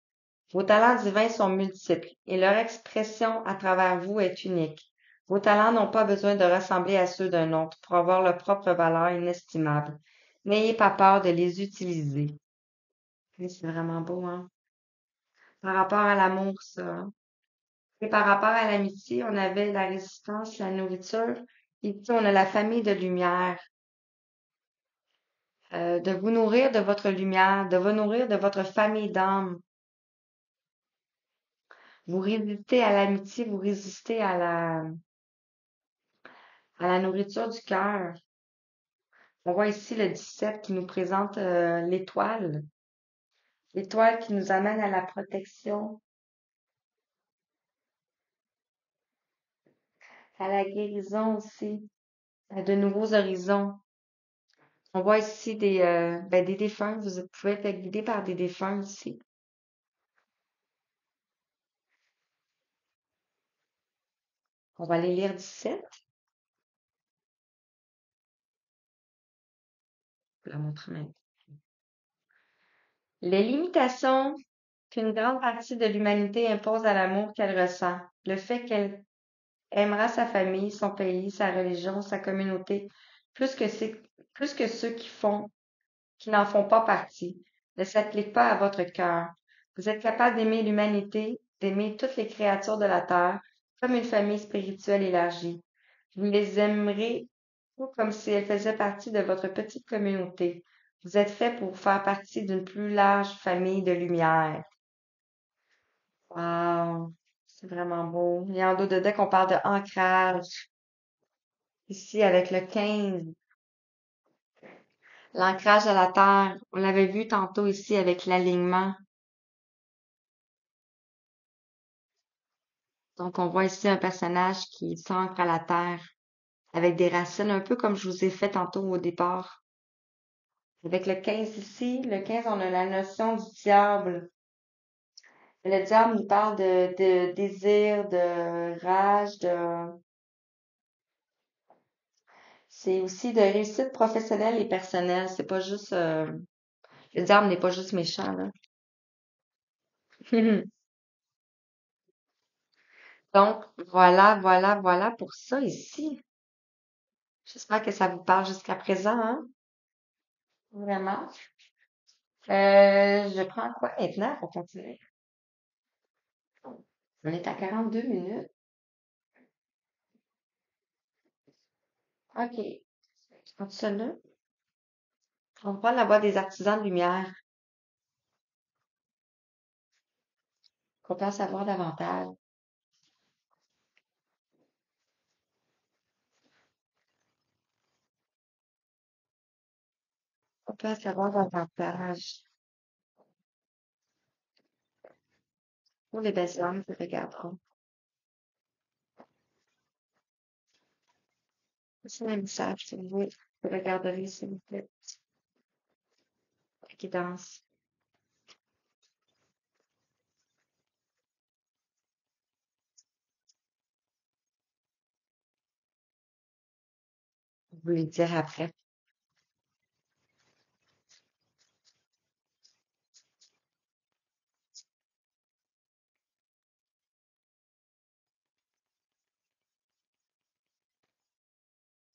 S1: Vos talents divins sont multiples et leur expression à travers vous est unique. Vos talents n'ont pas besoin de ressembler à ceux d'un autre pour avoir leur propre valeur inestimable. N'ayez pas peur de les utiliser. Oui, c'est vraiment beau, hein? Par rapport à l'amour, ça, hein. Et par rapport à l'amitié, on avait la résistance, la nourriture. Et puis, on a la famille de lumière. de vous nourrir de votre lumière, de vous nourrir de votre famille d'âme. Vous résistez à l'amitié, vous résistez à la nourriture du cœur. On voit ici le 17 qui nous présente l'étoile. L'étoile qui nous amène à la protection, à la guérison aussi, à de nouveaux horizons. On voit ici des défunts. Vous pouvez être guidé par des défunts ici. On va aller lire 17. Je vais la montrer maintenant. Les limitations qu'une grande partie de l'humanité impose à l'amour qu'elle ressent, le fait qu'elle aimera sa famille, son pays, sa religion, sa communauté, plus que, plus que ceux qui n'en font pas partie, ne s'applique pas à votre cœur. Vous êtes capable d'aimer l'humanité, d'aimer toutes les créatures de la terre, comme une famille spirituelle élargie. Vous les aimerez tout comme si elles faisaient partie de votre petite communauté. Vous êtes fait pour faire partie d'une plus large famille de lumière. Wow, c'est vraiment beau. Et en dos de deck, on parle de ancrage. Ici, avec le 15, l'ancrage à la terre. On l'avait vu tantôt ici avec l'alignement. Donc, on voit ici un personnage qui s'ancre à la terre avec des racines, un peu comme je vous ai fait tantôt au départ. Avec le 15 ici, le 15, on a la notion du diable. Le diable nous parle de désir, de rage, c'est aussi de réussite professionnelle et personnelle. C'est pas juste, le diable n'est pas juste méchant, là. Donc, voilà pour ça ici. J'espère que ça vous parle jusqu'à présent, hein? Vraiment. Je prends quoi maintenant pour continuer? On est à 42 minutes. OK. Je prends ça là. On va prendre la voix des artisans de lumière. Qu'on peut en savoir davantage. On peut en savoir davantage. Pour les belles âmes qui regarderont. C'est un message, si vous voulez. Vous regarderez, s'il vous plaît. La guidance. Vous le dire après.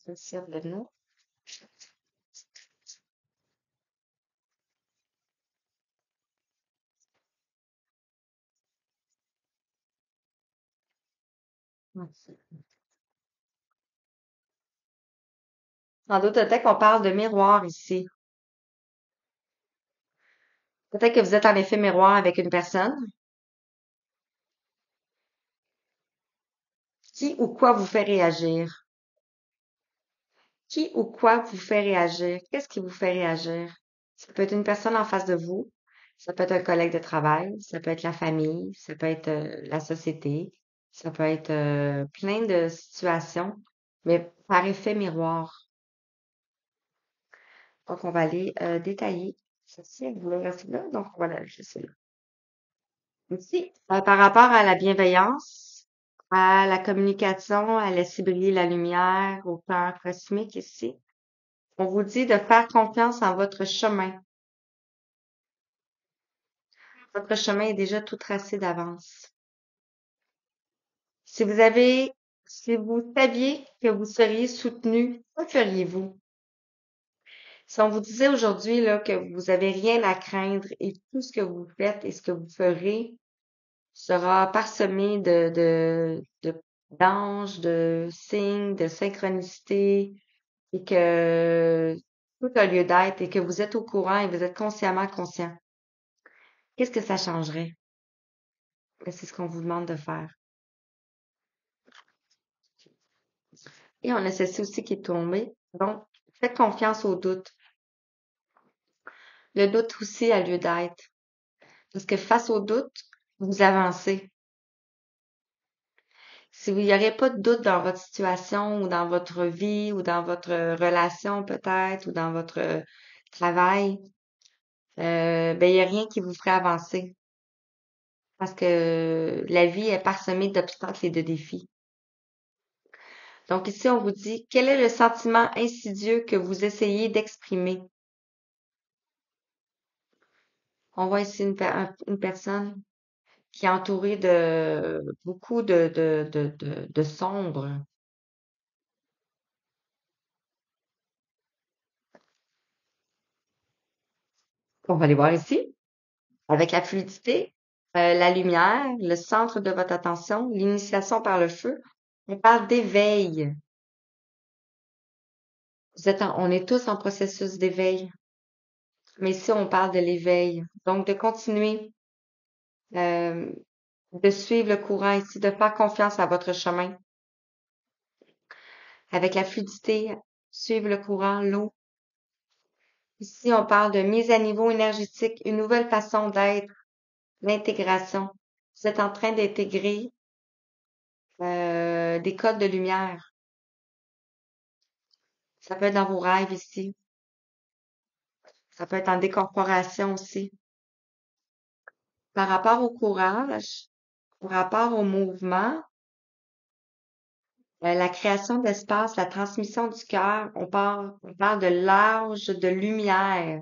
S1: Je sers de nous. Sans doute, peut-être qu'on parle de miroir ici. Peut-être que vous êtes en effet miroir avec une personne. Qui ou quoi vous fait réagir? Qui ou quoi vous fait réagir? Qu'est-ce qui vous fait réagir? Ça peut être une personne en face de vous, ça peut être un collègue de travail, ça peut être la famille, ça peut être la société, ça peut être plein de situations, mais par effet miroir. Donc, on va aller détailler ceci. Vous voulez rester là? Donc, voilà, je suis là. Ici, par rapport à la bienveillance, à la communication, à laisser briller la lumière, au cœur cosmique ici. On vous dit de faire confiance en votre chemin. Votre chemin est déjà tout tracé d'avance. Si vous avez, si vous saviez que vous seriez soutenu, que feriez-vous? Si on vous disait aujourd'hui là que vous avez rien à craindre et tout ce que vous faites et ce que vous ferez sera parsemé d'anges, de signes, de synchronicité et que tout a lieu d'être et que vous êtes au courant et vous êtes consciemment conscient, qu'est-ce que ça changerait? Ben, c'est ce qu'on vous demande de faire. Et on a ceci aussi qui est tombé. Donc, faites confiance au doute. Le doute aussi a lieu d'être. Parce que face au doute, vous avancez. Si vous n'y aurait pas de doute dans votre situation ou dans votre vie ou dans votre relation peut-être ou dans votre travail, ben, il n'y a rien qui vous ferait avancer. Parce que la vie est parsemée d'obstacles et de défis. Donc ici, on vous dit, quel est le sentiment insidieux que vous essayez d'exprimer? On voit ici une personne qui est entourée de beaucoup de sombres. On va aller voir ici. Avec la fluidité, la lumière, le centre de votre attention, l'initiation par le feu, on parle d'éveil. On est tous en processus d'éveil, mais ici on parle de l'éveil. Donc de continuer, euh, de suivre le courant ici, de faire confiance à votre chemin. Avec la fluidité, suivre le courant, l'eau. Ici on parle de mise à niveau énergétique, une nouvelle façon d'être, l'intégration. Vous êtes en train d'intégrer des codes de lumière. Ça peut être dans vos rêves ici. Ça peut être en décorporation aussi. Par rapport au courage, par rapport au mouvement, la création d'espace, la transmission du cœur, on parle de l'âge de lumière.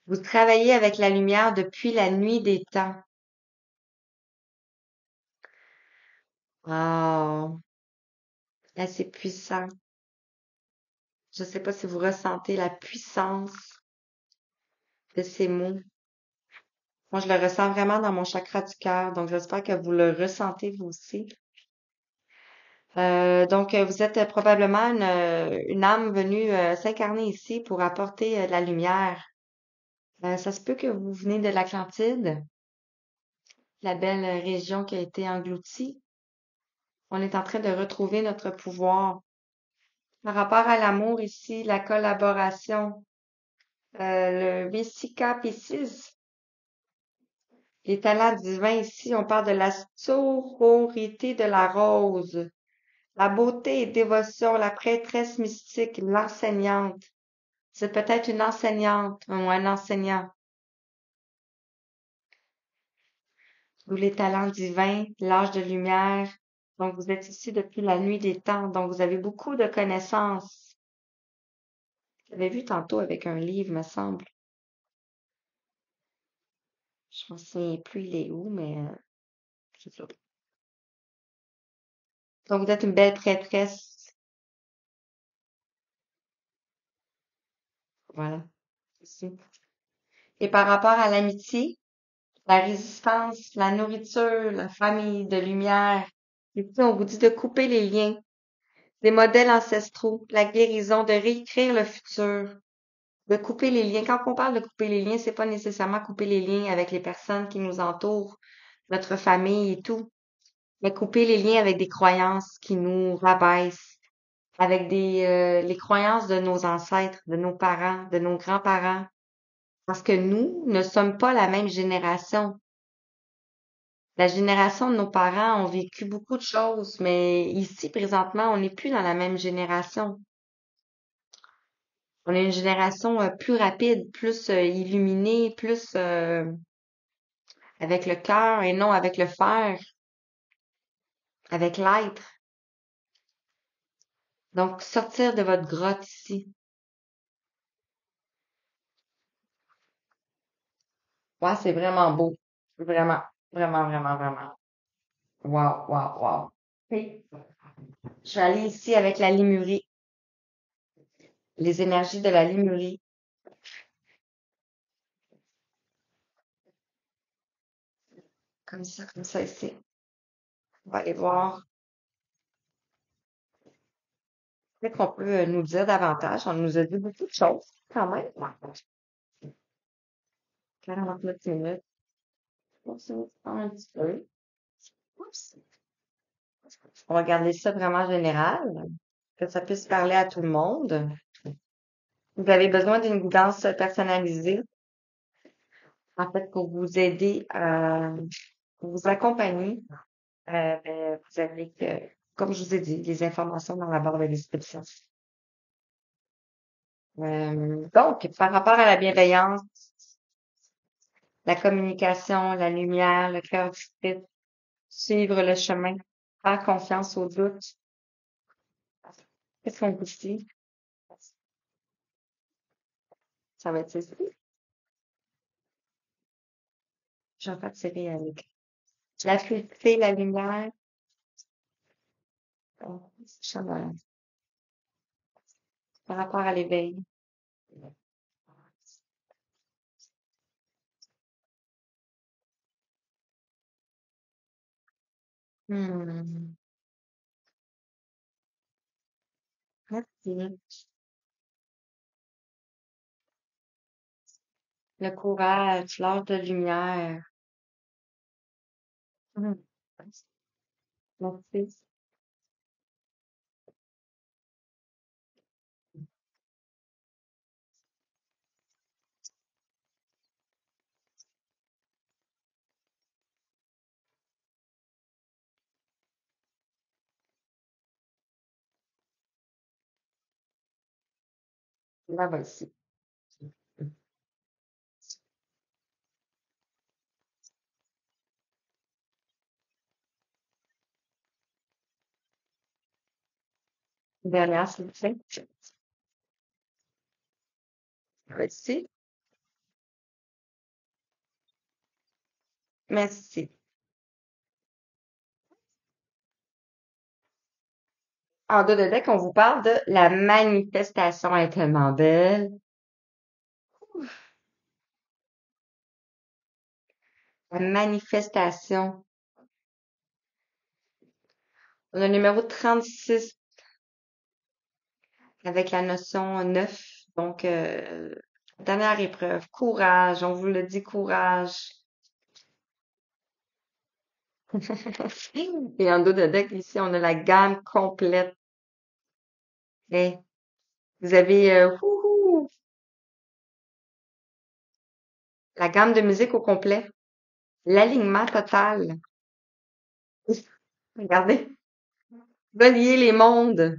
S1: Vous travaillez avec la lumière depuis la nuit des temps. Oh, assez puissant. Je ne sais pas si vous ressentez la puissance de ces mots. Moi, je le ressens vraiment dans mon chakra du cœur, donc j'espère que vous le ressentez vous aussi. Donc, vous êtes probablement une âme venue s'incarner ici pour apporter de la lumière. Ça se peut que vous venez de l'Atlantide, la belle région qui a été engloutie. On est en train de retrouver notre pouvoir. Par rapport à l'amour ici, la collaboration, le Vesica Piscis, les talents divins ici, on parle de la sororité de la rose, la beauté et dévotion, la prêtresse mystique, l'enseignante. C'est peut-être une enseignante ou un enseignant. Ou les talents divins, l'âge de lumière. Donc, vous êtes ici depuis la nuit des temps. Donc, vous avez beaucoup de connaissances. J'avais vu tantôt avec un livre, me semble. Je me souviens plus il est où, mais c'est ça. Donc, vous êtes une belle prêtresse. Voilà. Ici. Et par rapport à l'amitié, la résistance, la nourriture, la famille de lumière, ici, on vous dit de couper les liens, des modèles ancestraux, la guérison, de réécrire le futur, de couper les liens. Quand on parle de couper les liens, c'est pas nécessairement couper les liens avec les personnes qui nous entourent, notre famille et tout, mais couper les liens avec des croyances qui nous rabaissent, avec les croyances de nos ancêtres, de nos parents, de nos grands-parents, parce que nous ne sommes pas la même génération. La génération de nos parents ont vécu beaucoup de choses, mais ici, présentement, on n'est plus dans la même génération. On est une génération plus rapide, plus illuminée, plus avec le cœur et non avec le faire, avec l'être. Donc, sortir de votre grotte ici. Ouais, c'est vraiment beau. Vraiment, vraiment, vraiment, vraiment. Wow, wow, wow. Oui. Je vais aller ici avec la limurie, les énergies de la limurie, comme ça ici. On va aller voir. Peut-être qu'on peut nous dire davantage. On nous a dit beaucoup de choses, quand même. 49 minutes. On se prend un petit peu. Oups. On va garder ça vraiment général, que ça puisse parler à tout le monde. Vous avez besoin d'une guidance personnalisée, en fait, pour vous aider pour vous accompagner. Vous avez, comme je vous ai dit, les informations dans la barre de description. Donc, par rapport à la bienveillance, la communication, la lumière, le cœur du Christ, suivre le chemin, faire confiance aux doutes, qu'est-ce qu'on vous dit? Ça va être ça. J'en fais tirer avec. La fluidité, la lumière, ça va. Par rapport à l'éveil. Hmm. Merci. Le courage, l'art de lumière. Hmm. Merci. La voici. Dernière, s'il vous plaît. Merci. Merci. En dos de deck, on vous parle de la manifestation est tellement belle. La manifestation. On a le numéro 36 avec la notion 9. Donc, dernière épreuve. Courage. On vous le dit, courage. Et en dos de deck, ici, on a la gamme complète. Et vous avez la gamme de musique au complet. L'alignement total. Regardez. Relier les mondes.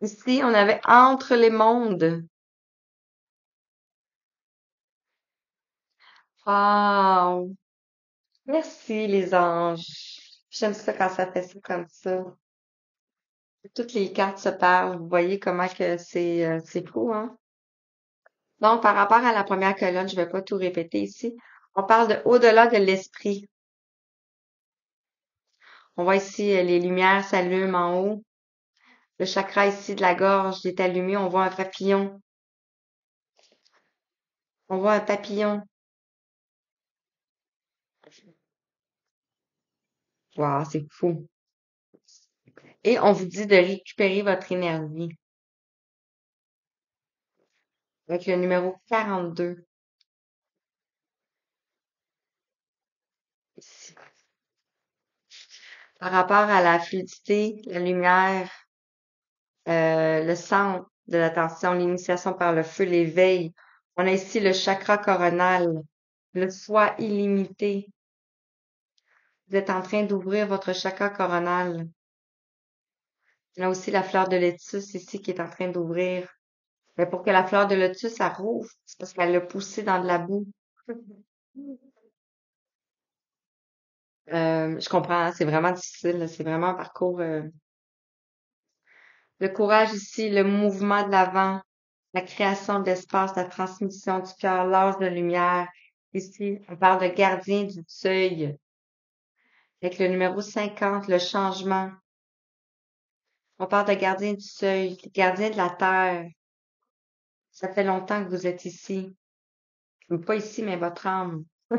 S1: Ici, on avait entre les mondes. Wow! Merci, les anges. J'aime ça quand ça fait ça comme ça. Toutes les cartes se parlent. Vous voyez comment que c'est fou, hein? Donc, par rapport à la première colonne, je vais pas tout répéter ici. On parle de au-delà de l'esprit. On voit ici les lumières s'allument en haut. Le chakra ici de la gorge est allumé. On voit un papillon. On voit un papillon. Wow, c'est fou. Et on vous dit de récupérer votre énergie avec le numéro 42 ici. Par rapport à la fluidité, la lumière, le centre de l'attention, l'initiation par le feu, l'éveil. On a ici le chakra coronal, le soi illimité. Vous êtes en train d'ouvrir votre chakra coronal. On a aussi la fleur de lotus ici qui est en train d'ouvrir. Mais pour que la fleur de lotus, ça rouvre, c'est parce qu'elle l'a poussée dans de la boue. Je comprends, hein, c'est vraiment difficile, là, c'est vraiment un parcours. Le courage ici, le mouvement de l'avant, la création de l'espace, la transmission du cœur, l'âge de lumière. Ici, on parle de gardien du seuil. Avec le numéro 50, le changement. On parle de gardien du seuil, gardien de la terre. Ça fait longtemps que vous êtes ici. Pas ici, mais votre âme. Vous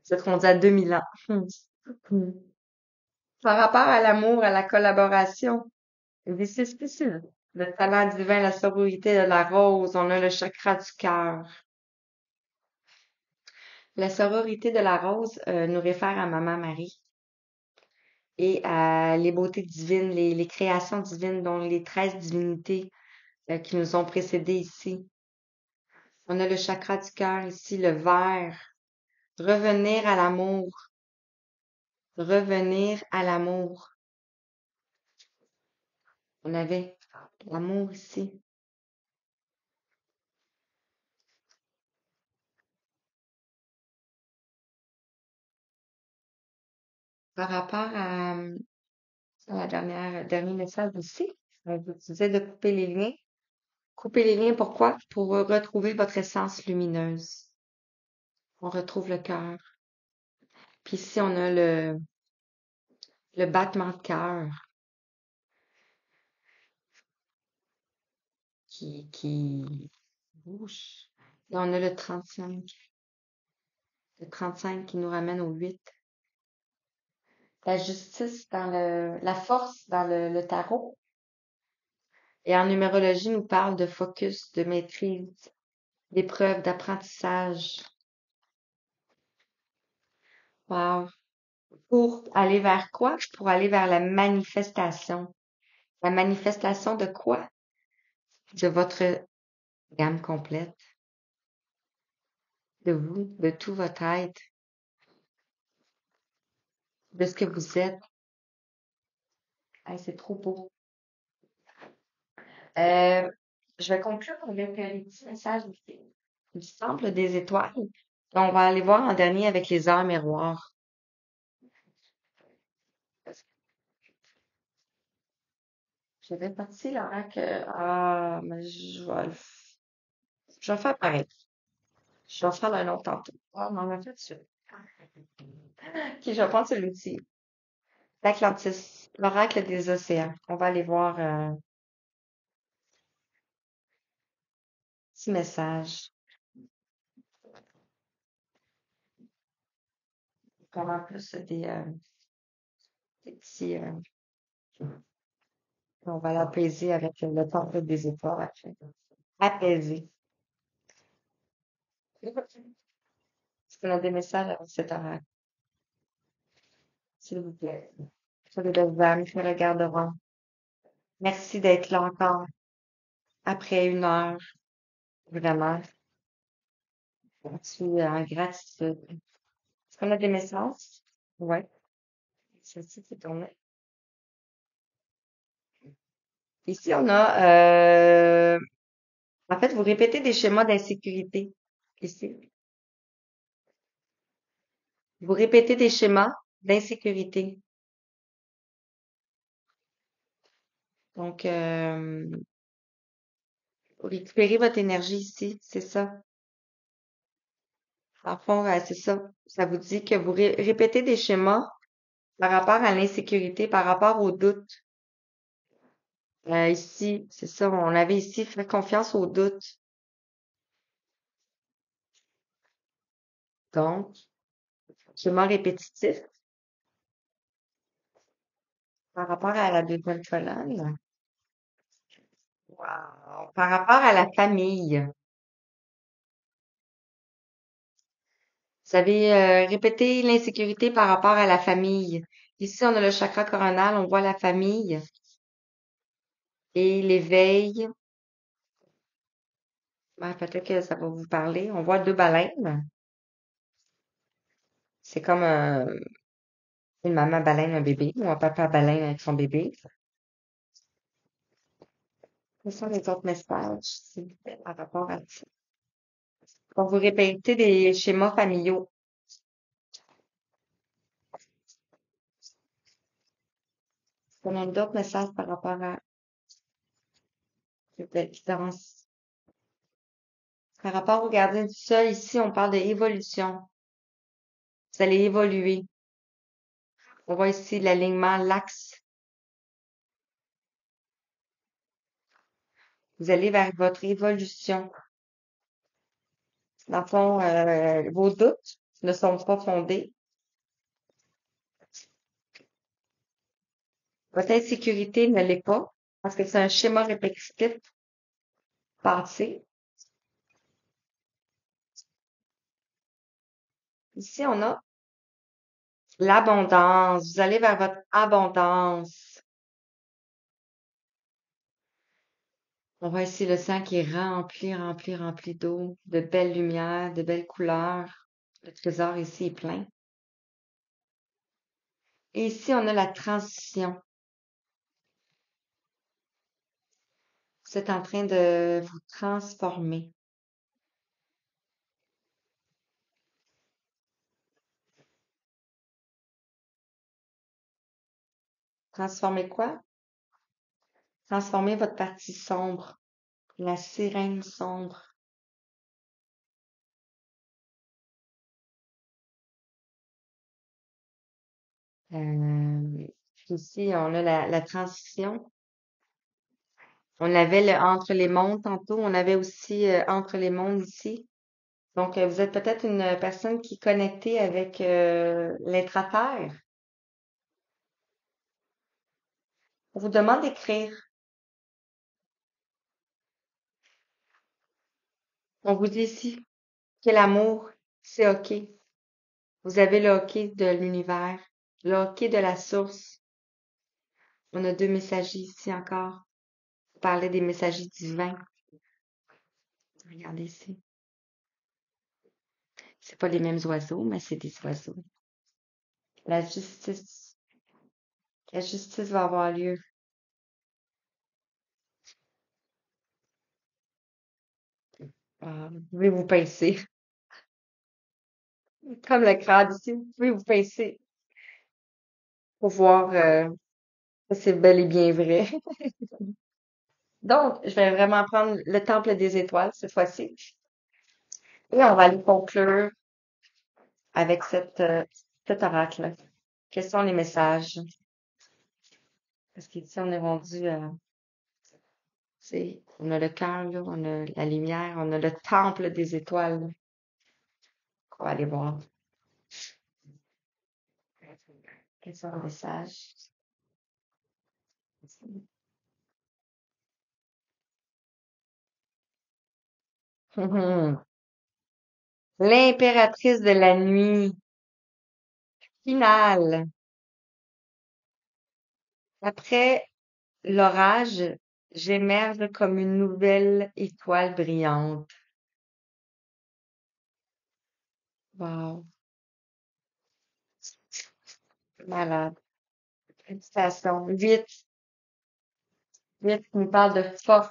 S1: êtes rendu à 2000 ans. Par rapport à l'amour, à la collaboration, this is difficile. Le talent divin, la sororité de la rose, on a le chakra du cœur. La sororité de la rose nous réfère à Maman Marie et à les beautés divines, les créations divines, dont les 13 divinités qui nous ont précédés ici. On a le chakra du cœur ici, le vert. Revenir à l'amour. Revenir à l'amour. On avait l'amour ici. Par rapport à la dernier message aussi, je vous disais de couper les liens. Couper les liens, pourquoi? Pour retrouver votre essence lumineuse. On retrouve le cœur. Puis ici, on a le battement de cœur qui bouge. Et on a le 35. Le 35 qui nous ramène au 8. La justice la force dans le tarot. Et en numérologie, nous parle de focus, de maîtrise, d'épreuve, d'apprentissage. Wow. Pour aller vers quoi? Pour aller vers la manifestation. La manifestation de quoi? De votre gamme complète, de vous, de tout votre être, de ce que vous êtes. Hey, c'est trop beau. Euh, je vais conclure avec un petit message du temple des étoiles. On va aller voir en dernier avec les heures miroirs. J'avais parti l'oracle. Ah, mais je vais faire pareil. Je vais faire un autre tantôt. Ah, on en a fait dessus. Ok, je vais prendre celui-ci. L'Atlantis, l'oracle des océans. On va aller voir petit message. Comment plus des petits. On va l'apaiser avec le temple des étoiles après. Apaiser. Est-ce qu'on a des messages avec cet oracle, s'il vous plaît? Pour les belles âmes qui me regarderont. Merci d'être là encore après 1 heure. Vraiment. Je suis en gratitude. Est-ce qu'on a des messages? Ouais. Celle-ci qui tourne. Ici, on a, en fait, vous répétez des schémas d'insécurité. Ici. Vous répétez des schémas d'insécurité. Donc, vous récupérez votre énergie ici, c'est ça. En fond, c'est ça. Ça vous dit que vous répétez des schémas par rapport à l'insécurité, par rapport au doute. Ici, c'est ça, on avait ici, faire confiance au doute. Donc, schéma répétitif par rapport à la deuxième colonne. Wow. Par rapport à la famille. Vous avez répété l'insécurité par rapport à la famille. Ici, on a le chakra coronal, on voit la famille et l'éveil. Ben, peut-être que ça va vous parler. On voit 2 baleines. C'est comme une maman baleine, un bébé, ou un papa baleine avec son bébé. Quels sont les autres messages s'il vous plaît, par rapport à ça? Quand vous répétez des schémas familiaux, on a d'autres messages par rapport à la différence. Par rapport au gardien du sol, ici, on parle d'évolution. Vous allez évoluer. On voit ici l'alignement, l'axe. Vous allez vers votre évolution. Dans le fond, vos doutes ne sont pas fondés. Votre insécurité ne l'est pas, parce que c'est un schéma répétitif passé. Ici, on a l'abondance. Vous allez vers votre abondance. On voit ici le sang qui est rempli, rempli, rempli d'eau, de belles lumières, de belles couleurs. Le trésor ici est plein. Et ici, on a la transition. Vous êtes en train de vous transformer. Transformer quoi? Transformer votre partie sombre, la sirène sombre. Euh, Ici, on a la transition. On avait le entre les mondes tantôt. On avait aussi entre les mondes ici. Donc, vous êtes peut-être une personne qui est connectée avec l'intra-terre. On vous demande d'écrire. On vous dit ici que l'amour, c'est OK. Vous avez le OK de l'univers, le OK de la source. On a deux messagers ici encore. On parlait des messagers divins. Regardez ici. C'est pas les mêmes oiseaux, mais c'est des oiseaux. La justice. La justice va avoir lieu. Vous pouvez vous pincer. Comme le crâne ici, vous pouvez vous pincer pour voir si c'est bel et bien vrai. Donc, je vais vraiment prendre le temple des étoiles cette fois-ci. Et on va aller conclure avec cet oracle. Quels sont les messages? Parce qu'ici, on est rendu on a le cœur, là, on a la lumière, on a le temple des étoiles. On va aller voir. Quels sont les messages? L'impératrice de la nuit finale. Après l'orage, j'émerge comme une nouvelle étoile brillante. Wow, malade. Félicitations. Vite, vite, tu nous parles de force.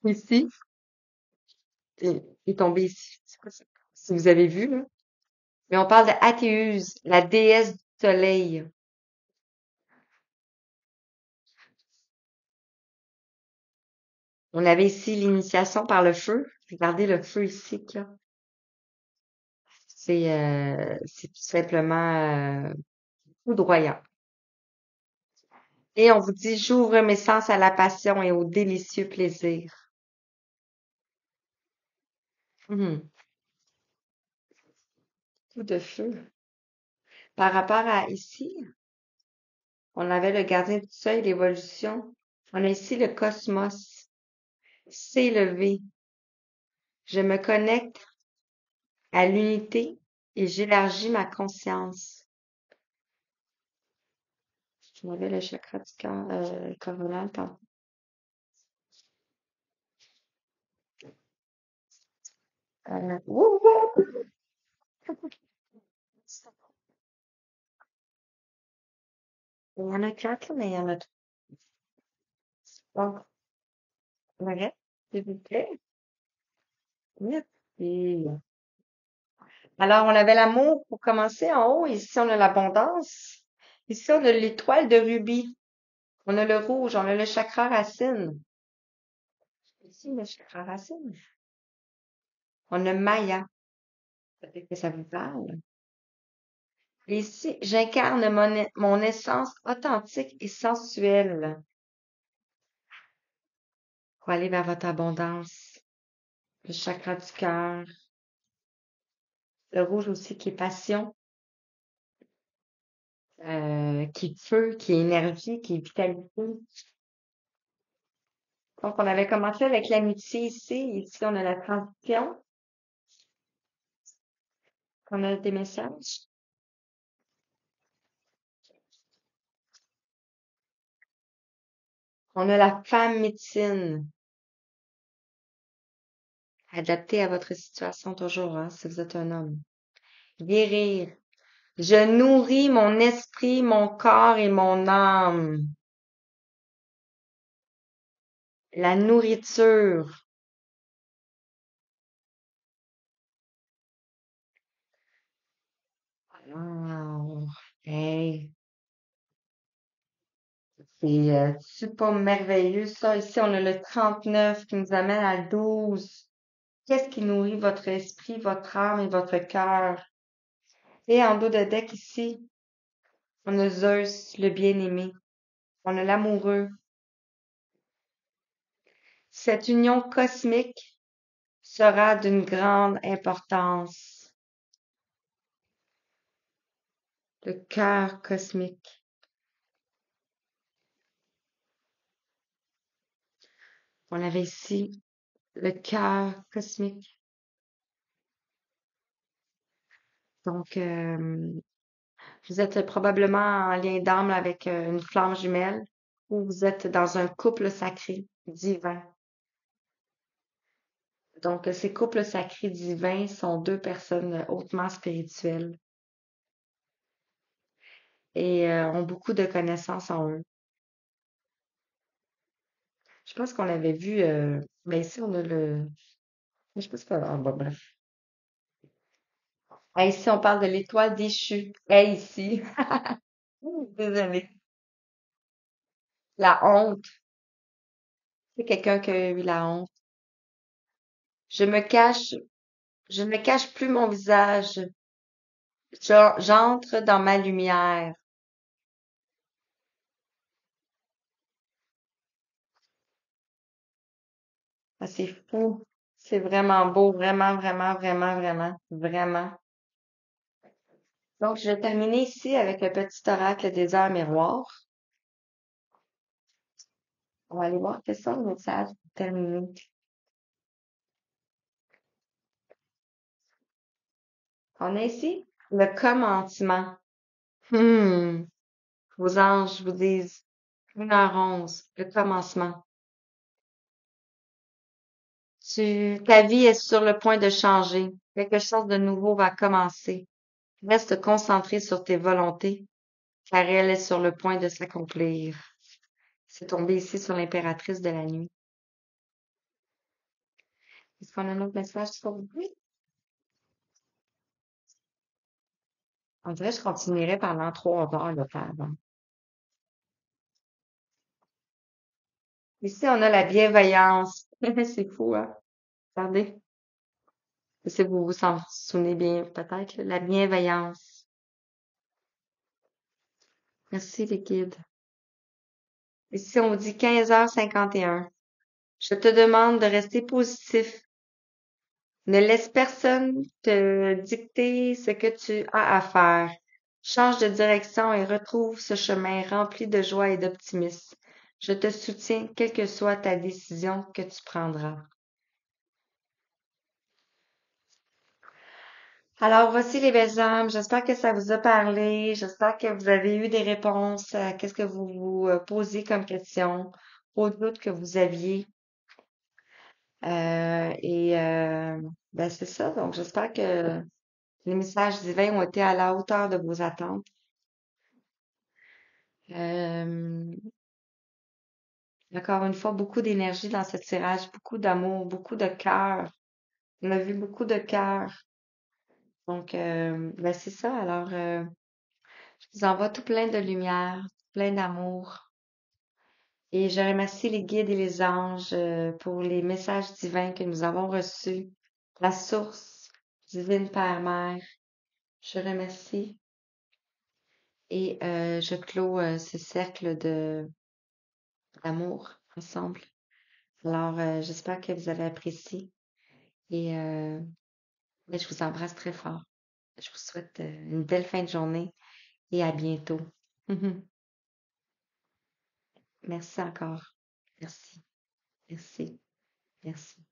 S1: Ici, il est tombé ici. C'est quoi ça? Si vous avez vu, là. Mais on parle de Athéuse, la déesse du soleil. On avait ici l'initiation par le feu. Regardez le feu ici, là. C'est tout simplement foudroyant. Et on vous dit, j'ouvre mes sens à la passion et au délicieux plaisir. Mhm. Coup de feu. Par rapport à ici, on avait le gardien du seuil, l'évolution. On a ici le cosmos. S'élever. Je me connecte à l'unité et j'élargis ma conscience. On avait le chakra du cœur, coronal tantôt. Wouh, wouh! Il y en a quatre, mais il y en a trois. Donc, le reste, s'il vous plaît. Merci. Alors, on avait l'amour pour commencer en haut. Ici, on a l'abondance. Ici, on a l'étoile de rubis. On a le rouge. On a le chakra racine. Ici, le chakra racine. On a Maya. Peut-être que ça vous parle. Et ici, j'incarne mon essence authentique et sensuelle pour aller vers votre abondance. Le chakra du cœur. Le rouge aussi qui est passion. qui est feu, qui est énergie, qui est vitalité. Donc, on avait commencé avec l'amitié ici. Ici, on a la transition. On a des messages. On a la femme médecine, adaptée à votre situation toujours, hein, si vous êtes un homme. Guérir. Je nourris mon esprit, mon corps et mon âme. La nourriture. Wow. Hey, c'est pas merveilleux ça. Ici, on a le 39 qui nous amène à 12. Qu'est-ce qui nourrit votre esprit, votre âme et votre cœur? Et en dos de deck ici, on a Zeus, le bien-aimé. On a l'amoureux. Cette union cosmique sera d'une grande importance. Le cœur cosmique. On avait ici le cœur cosmique. Donc, vous êtes probablement en lien d'âme avec une flamme jumelle ou vous êtes dans un couple sacré divin. Donc, ces couples sacrés divins sont deux personnes hautement spirituelles et ont beaucoup de connaissances en eux. Je pense qu'on avait vu, ben ici on a le, je sais pas si bon, bref. Ah, ici on parle de l'étoile déchue. Et ici, désolée. La honte, c'est quelqu'un qui a eu la honte. Je me cache, je ne cache plus mon visage. J'entre dans ma lumière. Ah, c'est fou. C'est vraiment beau, vraiment, vraiment, vraiment, vraiment, vraiment. Donc, je vais terminer ici avec le petit oracle des heures miroirs. On va aller voir quels sont les messages pour terminer. On a ici le commencement. Hmm. Vos anges vous disent 1h11, le commencement. Ta vie est sur le point de changer. Quelque chose de nouveau va commencer. Reste concentré sur tes volontés, car elle est sur le point de s'accomplir. C'est tombé ici sur l'impératrice de la nuit. Est-ce qu'on a un autre message pour vous? On dirait que je continuerai pendant 3 heures, le avant. Ici, on a la bienveillance. C'est fou, hein? Regardez. Si vous vous en souvenez bien, peut-être, là, la bienveillance. Merci, les guides. Ici, on dit 15h51. Je te demande de rester positif. Ne laisse personne te dicter ce que tu as à faire. Change de direction et retrouve ce chemin rempli de joie et d'optimisme. Je te soutiens, quelle que soit ta décision que tu prendras. Alors, voici les belles âmes. J'espère que ça vous a parlé. J'espère que vous avez eu des réponses à qu'est-ce que vous vous posez comme question, aux doutes que vous aviez. Ben c'est ça. Donc, j'espère que les messages divins ont été à la hauteur de vos attentes. Euh, Encore une fois, beaucoup d'énergie dans ce tirage, beaucoup d'amour, beaucoup de cœur. On a vu beaucoup de cœur. Donc, ben c'est ça. Alors, je vous envoie tout plein de lumière, plein d'amour. Et je remercie les guides et les anges pour les messages divins que nous avons reçus. La source divine Père-Mère, je remercie. Et je clôt ce cercle de d'amour ensemble. Alors, j'espère que vous avez apprécié et je vous embrasse très fort. Je vous souhaite une belle fin de journée et à bientôt. Merci encore. Merci, merci, merci.